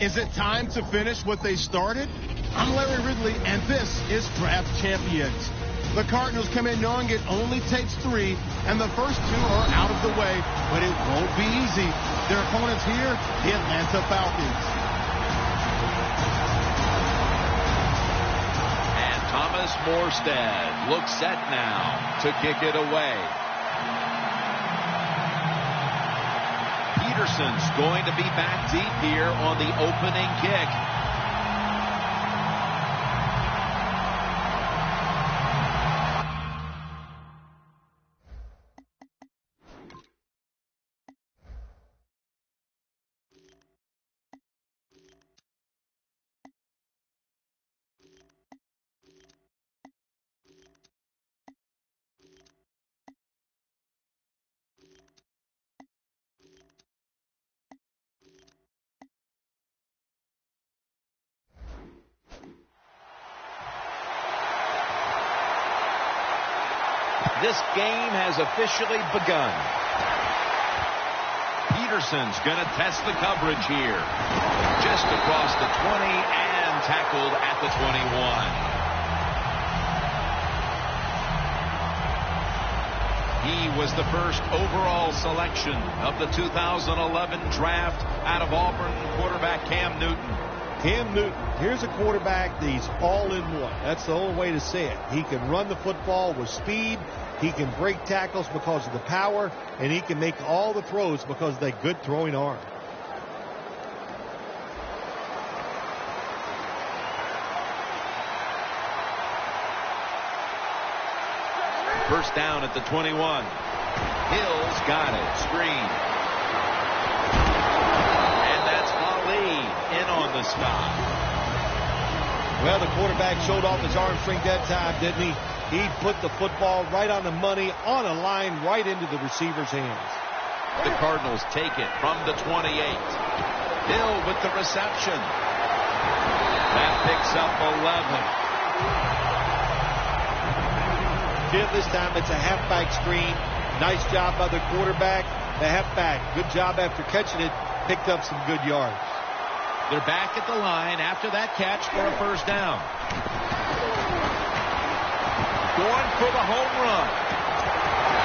Is it time to finish what they started? I'm Larry Ridley, and this is Draft Champions. The Cardinals come in knowing it only takes 3, and the first 2 are out of the way, but it won't be easy. Their opponents here, the Atlanta Falcons. And Thomas Morstead looks set now to kick it away. Peterson's going to be back deep here on the opening kick. This game has officially begun. Peterson's going to test the coverage here. Just across the 20 and tackled at the 21. He was the first overall selection of the 2011 draft out of Auburn, quarterback Cam Newton. Cam Newton, here's a quarterback that he's all in one. That's the only way to say it. He can run the football with speed. He can break tackles because of the power, and he can make all the throws because of that good throwing arm. First down at the 21. Hill's got it. Screen. And that's Ali in on the stop. Well, the quarterback showed off his arm strength that time, didn't he? He put the football right on the money, on a line, right into the receiver's hands. The Cardinals take it from the 28. Hill with the reception. That picks up 11. Jim, this time it's a halfback screen. Nice job by the quarterback. The halfback, good job after catching it, picked up some good yards. They're back at the line after that catch for a first down. Going for the home run,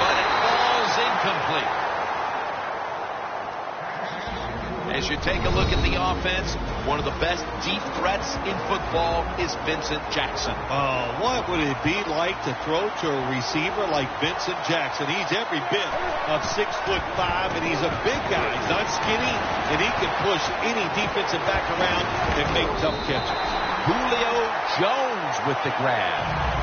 but it falls incomplete. As you take a look at the offense, one of the best deep threats in football is Vincent Jackson. Oh, what would it be like to throw to a receiver like Vincent Jackson? He's every bit of 6'5", and he's a big guy. He's not skinny, and he can push any defensive back around and make tough catches. Julio Jones with the grab.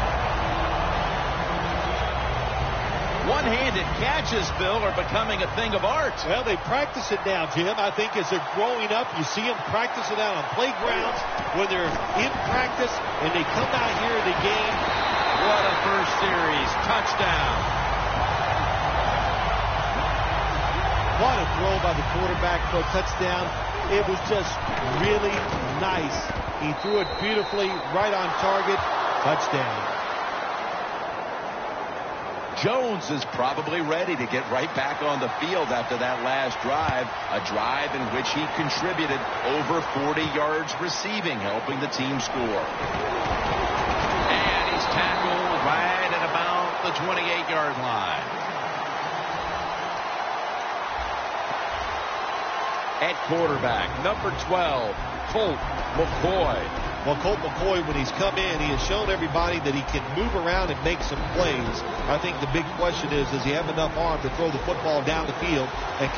One-handed catches, Bill, are becoming a thing of art. Well, they practice it now, Jim. I think as they're growing up, you see them practice it out on playgrounds when they're in practice, and they come out here in the game. What a first series. Touchdown. What a throw by the quarterback for a touchdown. It was just really nice. He threw it beautifully, right on target. Touchdown. Jones is probably ready to get right back on the field after that last drive, a drive in which he contributed over 40 yards receiving, helping the team score. And he's tackled right at about the 28-yard line. At quarterback, number 12, Colt McCoy. Well, Colt McCoy, when he's come in, he has shown everybody that he can move around and make some plays. I think the big question is, does he have enough arm to throw the football down the field and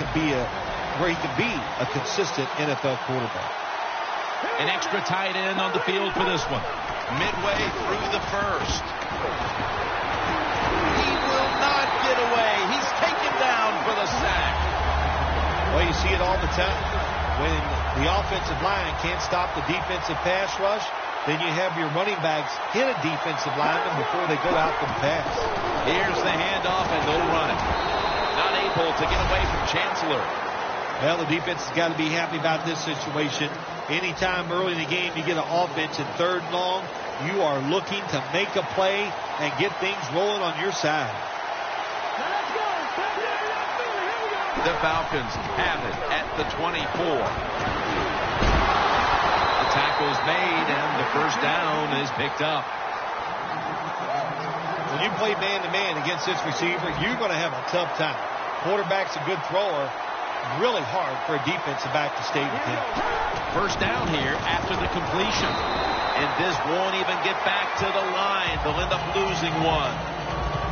where he can be a consistent NFL quarterback? An extra tight end on the field for this one. Midway through the first. He will not get away. He's taken down for the sack. Well, you see it all the time. When the offensive line can't stop the defensive pass rush, then you have your running backs hit a defensive lineman before they go out for the pass. Here's the handoff, and they'll run it. Not able to get away from Chancellor. Well, the defense has got to be happy about this situation. Anytime early in the game you get an offense in third and long, you are looking to make a play and get things rolling on your side. The Falcons have it at the 24. first down is picked up. When you play man-to-man against this receiver, you're going to have a tough time. Quarterback's a good thrower. Really hard for a defensive back to stay with him. First down here after the completion. And this won't even get back to the line. They'll end up losing one.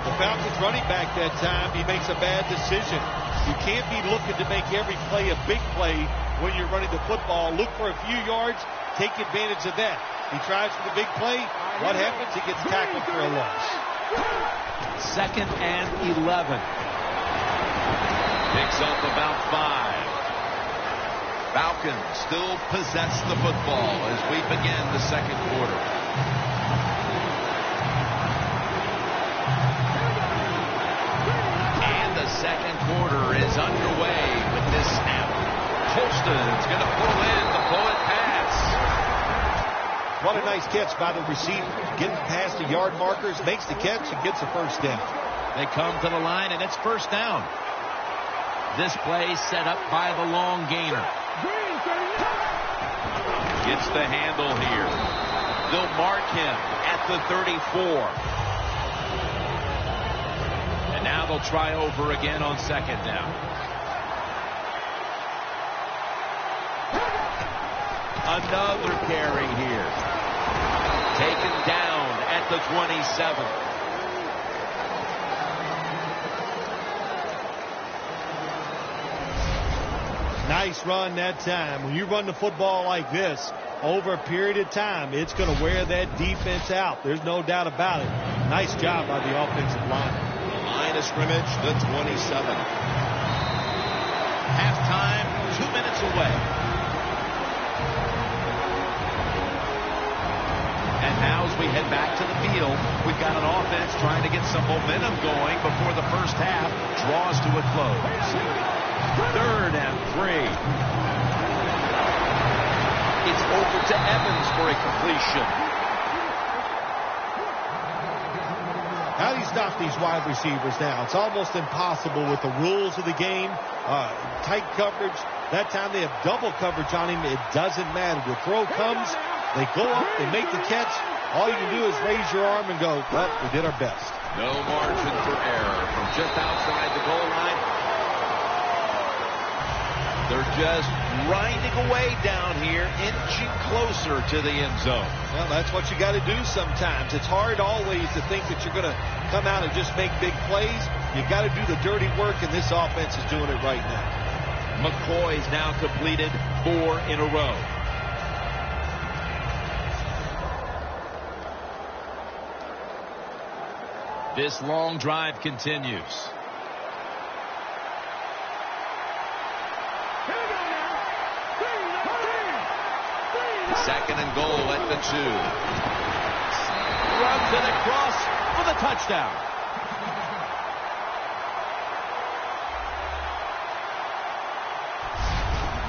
The Falcons running back that time, he makes a bad decision. You can't be looking to make every play a big play when you're running the football. Look for a few yards. Take advantage of that. He tries for the big play. What happens? He gets tackled for a loss. 2nd and 11. Picks up about 5. Falcons still possess the football as we begin the second quarter. And the second quarter is underway with this snap. Colston's going to pull in the bullet pass. What a nice catch by the receiver. Getting past the yard markers, makes the catch, and gets a first down. They come to the line, and it's first down. This play set up by the long gainer. Gets the handle here. They'll mark him at the 34. And now they'll try over again on second down. Another carry here. Taken down at the 27. Nice run that time. When you run the football like this, over a period of time, it's going to wear that defense out. There's no doubt about it. Nice job by the offensive line. The line of scrimmage, the 27. Halftime, 2 minutes away. And now as we head back to the field, we've got an offense trying to get some momentum going before the first half draws to a close. 3rd and 3. It's over to Evans for a completion. How do you stop these wide receivers now? It's almost impossible with the rules of the game. Tight coverage. That time they have double coverage on him. It doesn't matter. The throw comes. They go up. They make the catch. All you can do is raise your arm and go, well, we did our best. No margin for error from just outside the goal line. They're just grinding away down here, inching closer to the end zone. Well, that's what you got to do sometimes. It's hard always to think that you're going to come out and just make big plays. You got to do the dirty work, and this offense is doing it right now. McCoy's now completed 4 in a row. This long drive continues. Second and goal at the 2. Runs it across for the touchdown.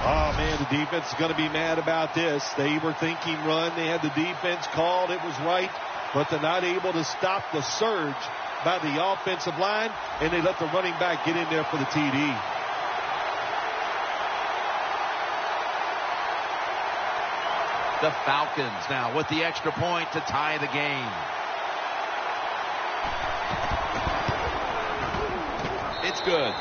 Oh, man, the defense is going to be mad about this. They were thinking run. They had the defense called. It was right, but they're not able to stop the surge by the offensive line, and they let the running back get in there for the TD. The Falcons now with the extra point to tie the game. It's good.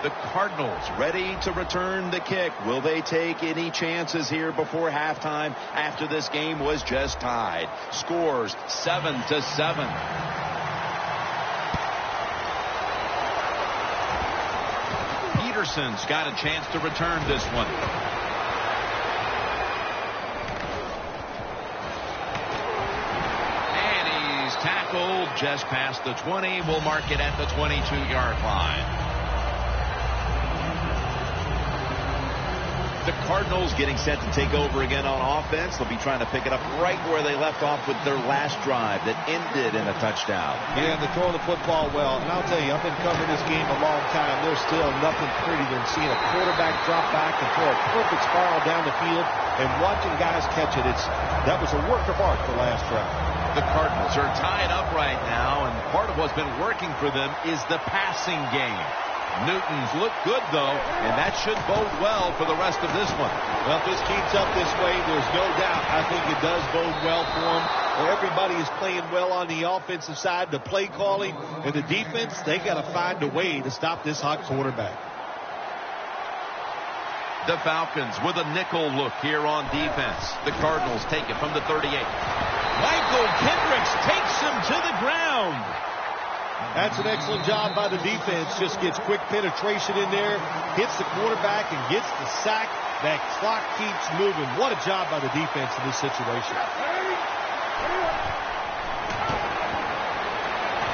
The Cardinals ready to return the kick. Will they take any chances here before halftime after this game was just tied? Scores 7-7. Peterson's got a chance to return this one. And he's tackled just past the 20. We'll mark it at the 22-yard line. The Cardinals getting set to take over again on offense. They'll be trying to pick it up right where they left off with their last drive that ended in a touchdown. Yeah, they're throwing the football well. And I'll tell you, I've been covering this game a long time. There's still nothing prettier than seeing a quarterback drop back and throw a perfect spiral down the field and watching guys catch it. That was a work of art the last drive. The Cardinals are tied up right now, and part of what's been working for them is the passing game. Newton's looked good, though, and that should bode well for the rest of this one. Well, if this keeps up this way, there's no doubt. I think it does bode well for them. Everybody is playing well on the offensive side. The play calling and the defense, they got to find a way to stop this hot quarterback. The Falcons with a nickel look here on defense. The Cardinals take it from the 38. Michael Kendricks takes him to the ground. That's an excellent job by the defense. Just gets quick penetration in there, hits the quarterback, and gets the sack. That clock keeps moving. What a job by the defense in this situation.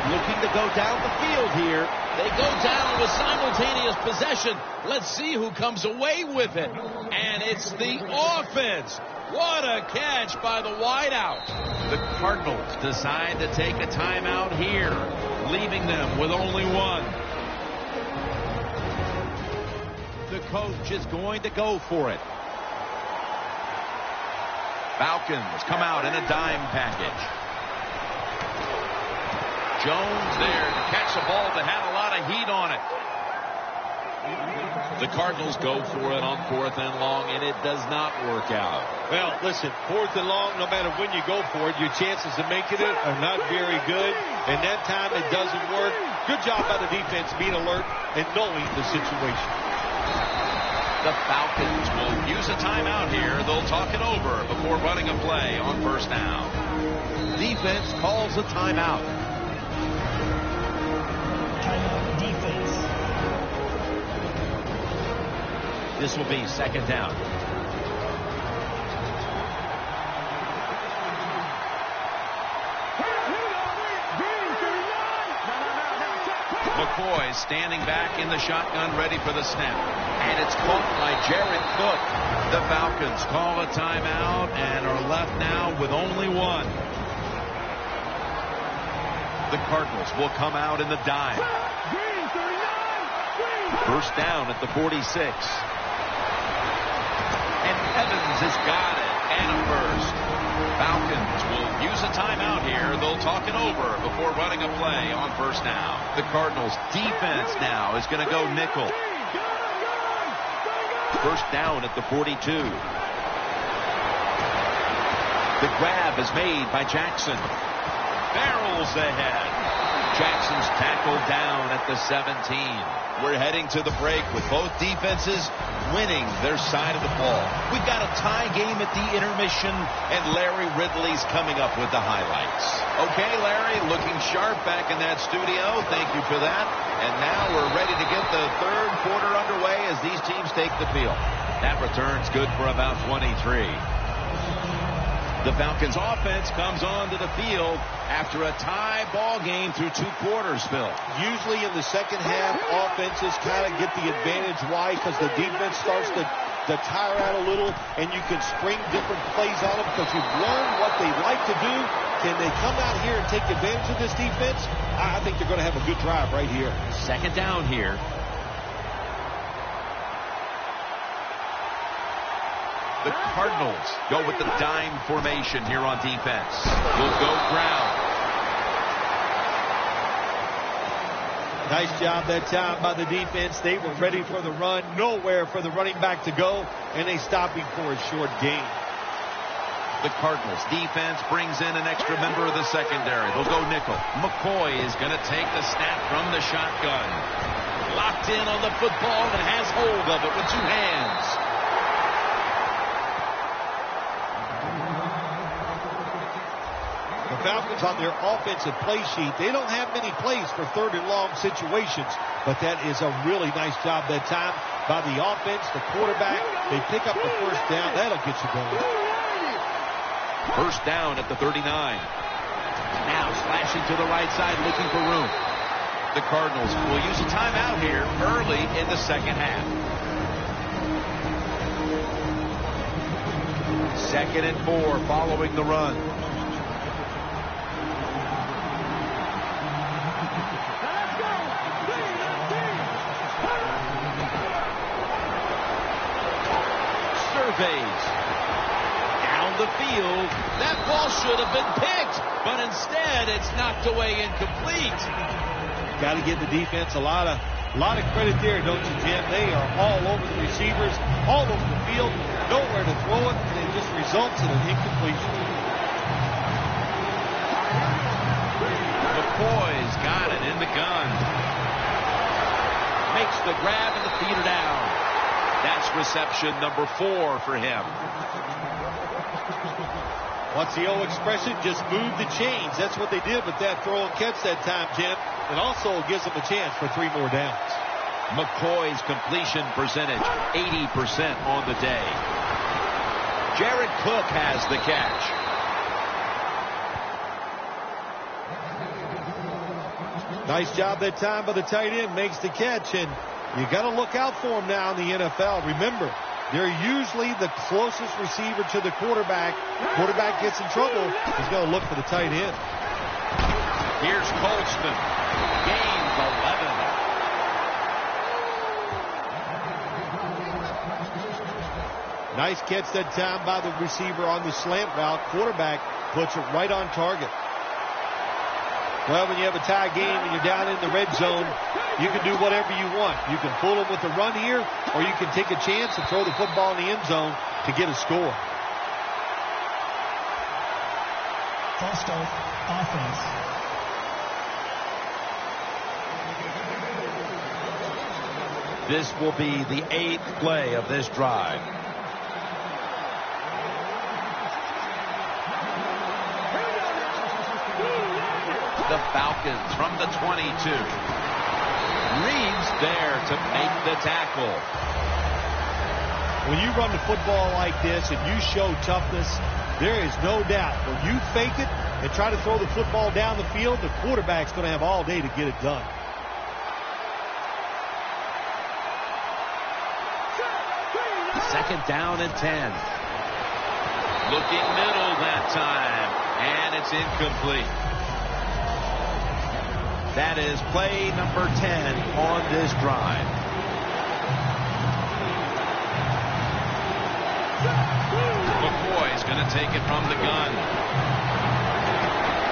Looking to go down the field here. They go down with simultaneous possession. Let's see who comes away with it. And it's the offense. What a catch by the wideout. The Cardinals decide to take a timeout here, leaving them with only one. The coach is going to go for it. Falcons come out in a dime package. Jones there to catch a ball that had a lot of heat on it. The Cardinals go for it on 4th and long, and it does not work out. Well, listen, 4th and long, no matter when you go for it, your chances of making it are not very good. And that time it doesn't work. Good job by the defense being alert and knowing the situation. The Falcons will use a timeout here. They'll talk it over before running a play on 1st down. Defense calls a timeout. Timeout defense. This will be 2nd down. McCoy standing back in the shotgun, ready for the snap. And it's caught by Jared Cook. The Falcons call a timeout and are left now with only one. The Cardinals will come out in the dime. 1st down at the 46. And Evans has got it. And a first. Falcons will use a timeout here. They'll talk it over before running a play on 1st down. The Cardinals defense now is going to go nickel. 1st down at the 42. The grab is made by Jackson. Barrels ahead. Jackson's tackled down at the 17. We're heading to the break with both defenses winning their side of the ball. We've got a tie game at the intermission, and Larry Ridley's coming up with the highlights. Okay, Larry, looking sharp back in that studio. Thank you for that. And now we're ready to get the 3rd quarter underway as these teams take the field. That return's good for about 23. The Falcons offense comes onto the field after a tie ball game through 2 quarters, Phil. Usually in the second half, offenses kind of get the advantage. Why? Because the defense starts to tire out a little, and you can spring different plays on them because you've learned what they like to do. Can they come out here and take advantage of this defense? I think they're going to have a good drive right here. 2nd down here. The Cardinals go with the dime formation here on defense. Will go ground. Nice job that time by the defense. They were ready for the run. Nowhere for the running back to go, and they stopped him for a short gain. The Cardinals defense brings in an extra member of the secondary. They'll go nickel. McCoy is going to take the snap from the shotgun. Locked in on the football and has hold of it with 2 hands. The Falcons on their offensive play sheet, they don't have many plays for 3rd and long situations, but that is a really nice job that time by the offense, the quarterback. They pick up the 1st down. That'll get you going. 1st down at the 39. Now slashing to the right side, looking for room. The Cardinals will use a timeout here early in the 2nd half. 2nd and 4 following the run. Surveys. Down the field. That ball should have been picked, but instead it's knocked away incomplete. Got to give the defense a lot of A lot of credit there, don't you, Jim? They are all over the receivers, all over the field, nowhere to throw it, and it just results in an incompletion. McCoy's got it in the gun. Makes the grab and the feet are down. That's reception number 4 for him. What's the old expression? Just move the chains. That's what they did with that throw and catch that time, Jim. It also gives them a chance for 3 more downs. McCoy's completion percentage, 80% on the day. Jared Cook has the catch. Nice job that time by the tight end. Makes the catch, and you got to look out for him now in the NFL. Remember, they're usually the closest receiver to the quarterback. Quarterback gets in trouble, he's going to look for the tight end. Here's Colston. Gains 11. Nice catch that time by the receiver on the slant route. Quarterback puts it right on target. Well, when you have a tie game and you're down in the red zone, you can do whatever you want. You can fool them with a run here, or you can take a chance and throw the football in the end zone to get a score. False start, offense. This will be the 8th play of this drive. The Falcons from the 22. Reeves there to make the tackle. When you run the football like this and you show toughness, there is no doubt when you fake it and try to throw the football down the field, the quarterback's going to have all day to get it done. Second down and 10. Looking middle that time, and it's incomplete. That is play number 10 on this drive. McCoy's going to take it from the gun.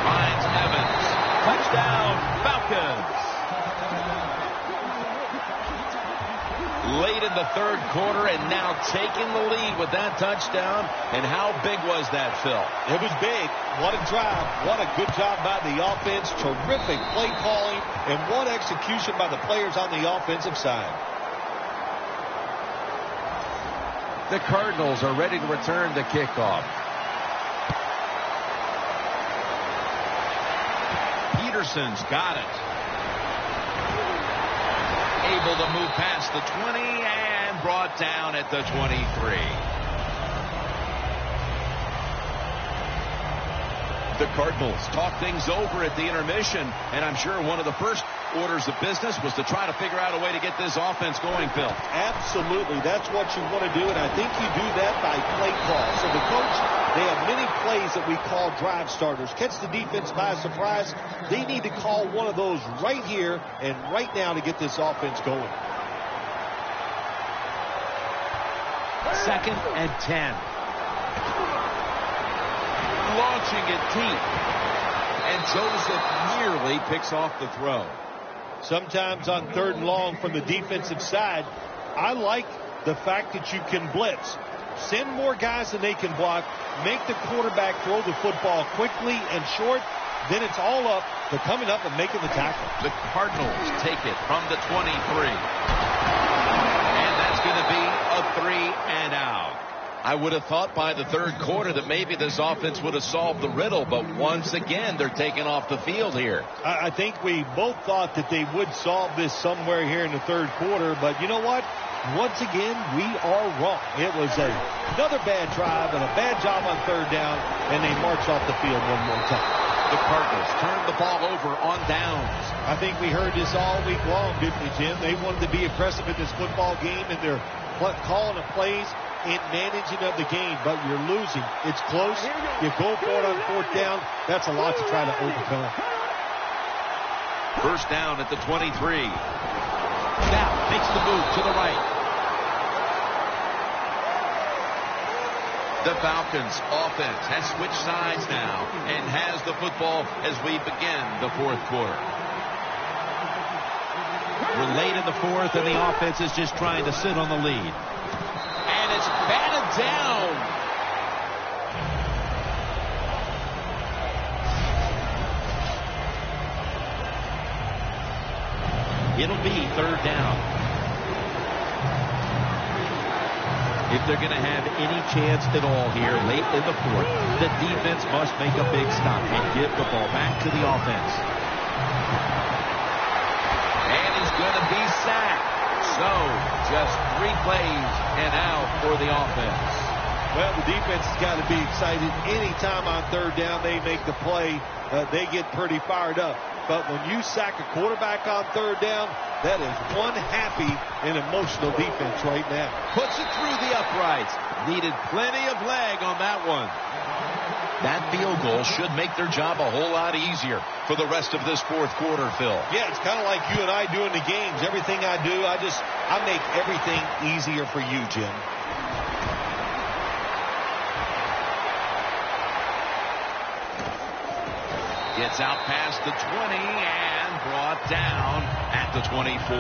Finds Evans. Touchdown, Falcons. Late in the third quarter and now taking the lead with that touchdown. And how big was that, Phil? It was big. What a drive. What a good job by the offense. Terrific play calling and what execution by the players on the offensive side. The Cardinals are ready to return the kickoff. Peterson's got it. Able to move past the 20 and brought down at the 23. The Cardinals talk things over at the intermission, and I'm sure one of the first orders of business was to try to figure out a way to get this offense going, Phil. Absolutely. That's what you want to do, and I think you do that by play call. So the coach, they have many plays that we call drive starters. Catch the defense by surprise. They need to call one of those right here and right now to get this offense going. Second and 10. Launching it deep. And Joseph nearly picks off the throw. Sometimes on third and long from the defensive side, I like the fact that you can blitz. Send more guys than they can block. Make the quarterback throw the football quickly and short. Then it's all up to coming up and making the tackle. The Cardinals take it from the 23. And that's going to be a 3 and out. I would have thought by the third quarter that maybe this offense would have solved the riddle, but once again, they're taking off the field here. I think we both thought that they would solve this somewhere here in the third quarter, but you know what? Once again, we are wrong. It was another bad drive and a bad job on third down, and they march off the field one more time. The Cardinals turned the ball over on downs. I think we heard this all week long, didn't we, Jim? They wanted to be aggressive in this football game, and they're calling the plays in managing of the game, but you're losing. It's close. You go for it on fourth down. That's a lot to try to overcome. First down at the 23. Now makes the move to the right. The Falcons offense has switched sides now and has the football as we begin the fourth quarter. We're late in the fourth, and the offense is just trying to sit on the lead. And it's batted down. It'll be third down. If they're going to have any chance at all here late in the fourth, the defense must make a big stop and give the ball back to the offense. And he's going to be sacked. So, just 3 plays and out for the offense. Well, the defense has got to be excited. Anytime on third down they make the play, they get pretty fired up. But when you sack a quarterback on third down, that is one happy and emotional defense right now. Puts it through the uprights. Needed plenty of leg on that one. That field goal should make their job a whole lot easier for the rest of this fourth quarter, Phil. Yeah, it's kind of like you and I do in the games. Everything I do, I make everything easier for you, Jim. Gets out past the 20 and brought down at the 24.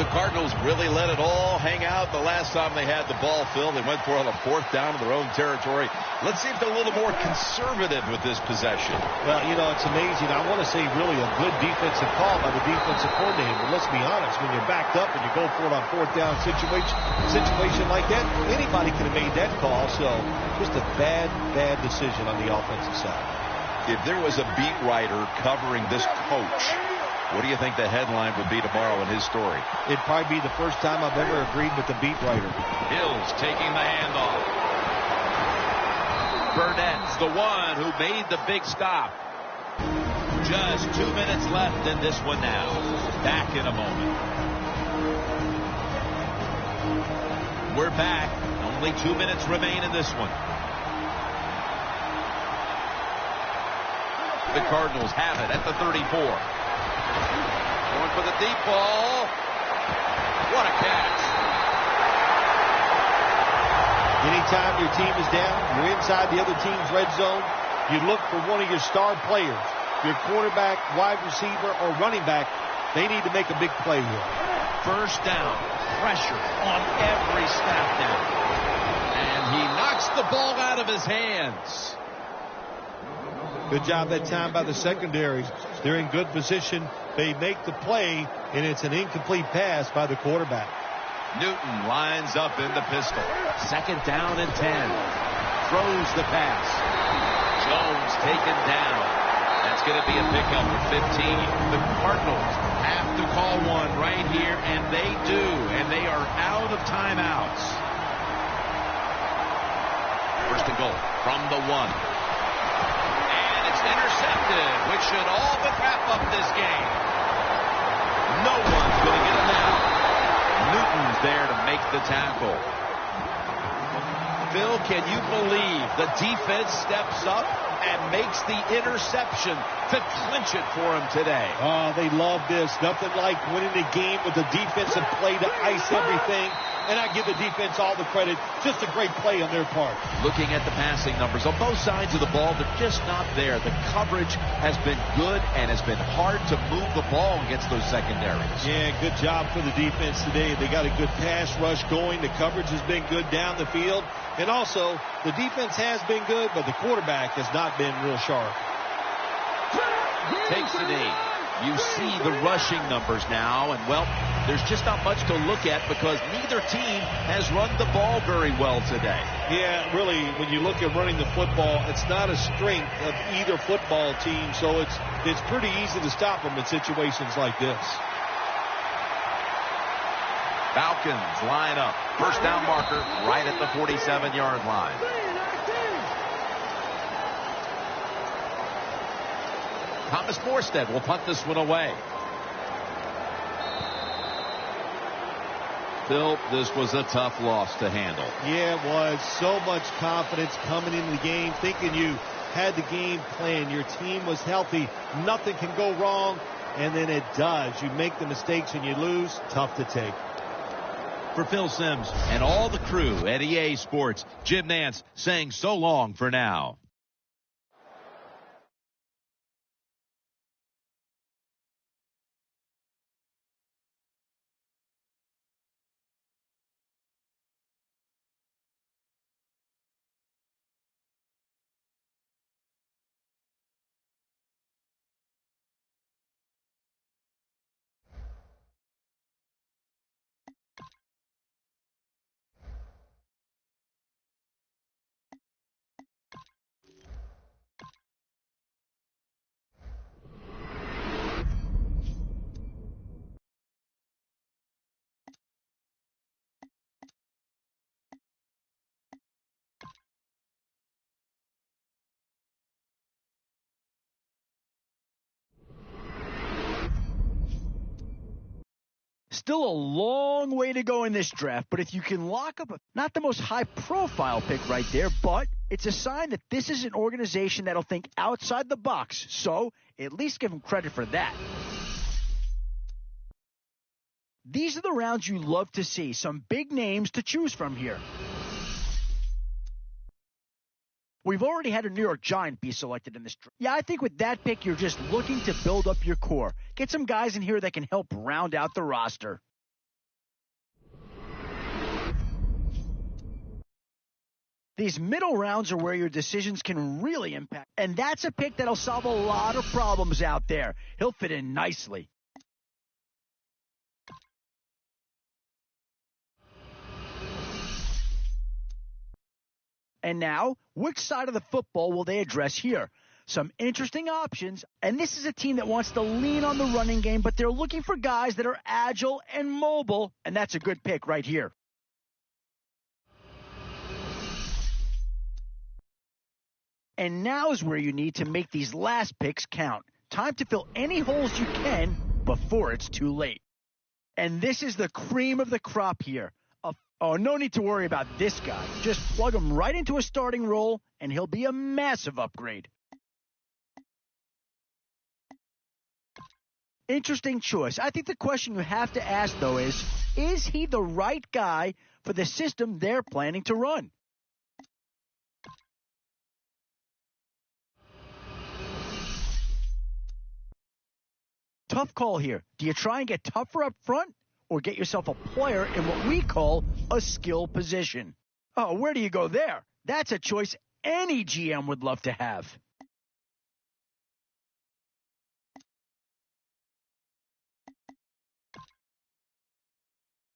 The Cardinals really let it all hang out the last time they had the ball, Phil. They went for it on a 4th down in their own territory. Let's see if they're a little more conservative with this possession. Well, you know, it's amazing. I want to say really a good defensive call by the defensive coordinator. But let's be honest, when you're backed up and you go for it on 4th down situation like that, anybody could have made that call. So just a bad decision on the offensive side. If there was a beat writer covering this coach, what do you think the headline would be tomorrow in his story? It'd probably be the first time I've ever agreed with the beat writer. Hills taking the handoff. Burnett's the one who made the big stop. Just 2 minutes left in this one now. Back in a moment. We're back. Only 2 minutes remain in this one. The Cardinals have it at the 34. Going for the deep ball. What a catch. Anytime your team is down, you're inside the other team's red zone, you look for one of your star players, your quarterback, wide receiver, or running back. They need to make a big play here. First down. Pressure on every snap down. And he knocks the ball out of his hands. Good job that time by the secondaries. They're in good position. They make the play, and it's an incomplete pass by the quarterback. Newton lines up in the pistol. 2nd down and 10. Throws the pass. Jones taken down. That's going to be a pickup for 15. The Cardinals have to call one right here, and they do. And they are out of timeouts. 1st and goal from the 1. Intercepted, which should all but wrap up this game. No one's going to get him out. Newton's there to make the tackle. Phil, can you believe the defense steps up and makes the interception to clinch it for him today? Oh, they love this. Nothing like winning the game with the defensive play to ice everything. And I give the defense all the credit. Just a great play on their part. Looking at the passing numbers on both sides of the ball, they're just not there. The coverage has been good and has been hard to move the ball against those secondaries. Yeah, good job for the defense today. They got a good pass rush going. The coverage has been good down the field. And also, the defense has been good, but the quarterback has not been real sharp. Takes the knee. You see the rushing numbers now, and, well, there's just not much to look at because neither team has run the ball very well today. Yeah, really, when you look at running the football, it's not a strength of either football team, so it's pretty easy to stop them in situations like this. Falcons line up. 1st down marker right at the 47-yard line. Thomas Morstead will punt this one away. Phil, this was a tough loss to handle. Yeah, it was. So much confidence coming into the game, thinking you had the game plan. Your team was healthy. Nothing can go wrong, and then it does. You make the mistakes and you lose. Tough to take. For Phil Simms and all the crew at EA Sports, Jim Nantz saying so long for now. Still a long way to go in this draft, but if you can lock up not the most high-profile pick right there, but it's a sign that this is an organization that'll think outside the box, so at least give them credit for that. These are the rounds you love to see, some big names to choose from here. We've already had a New York Giant be selected in this draft. Yeah, I think with that pick, you're just looking to build up your core. Get some guys in here that can help round out the roster. These middle rounds are where your decisions can really impact. And that's a pick that'll solve a lot of problems out there. He'll fit in nicely. And now, which side of the football will they address here? Some interesting options, and this is a team that wants to lean on the running game, but they're looking for guys that are agile and mobile, and that's a good pick right here. And now is where you need to make these last picks count. Time to fill any holes you can before it's too late. And this is the cream of the crop here. Oh, no need to worry about this guy. Just plug him right into a starting role, and he'll be a massive upgrade. Interesting choice. I think the question you have to ask, though, is he the right guy for the system they're planning to run? Tough call here. Do you try and get tougher up front, or get yourself a player in what we call a skill position? Oh, where do you go there? That's a choice any GM would love to have.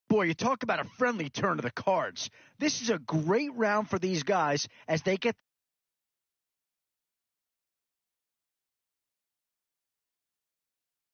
Boy, you talk about a friendly turn of the cards. This is a great round for these guys as they get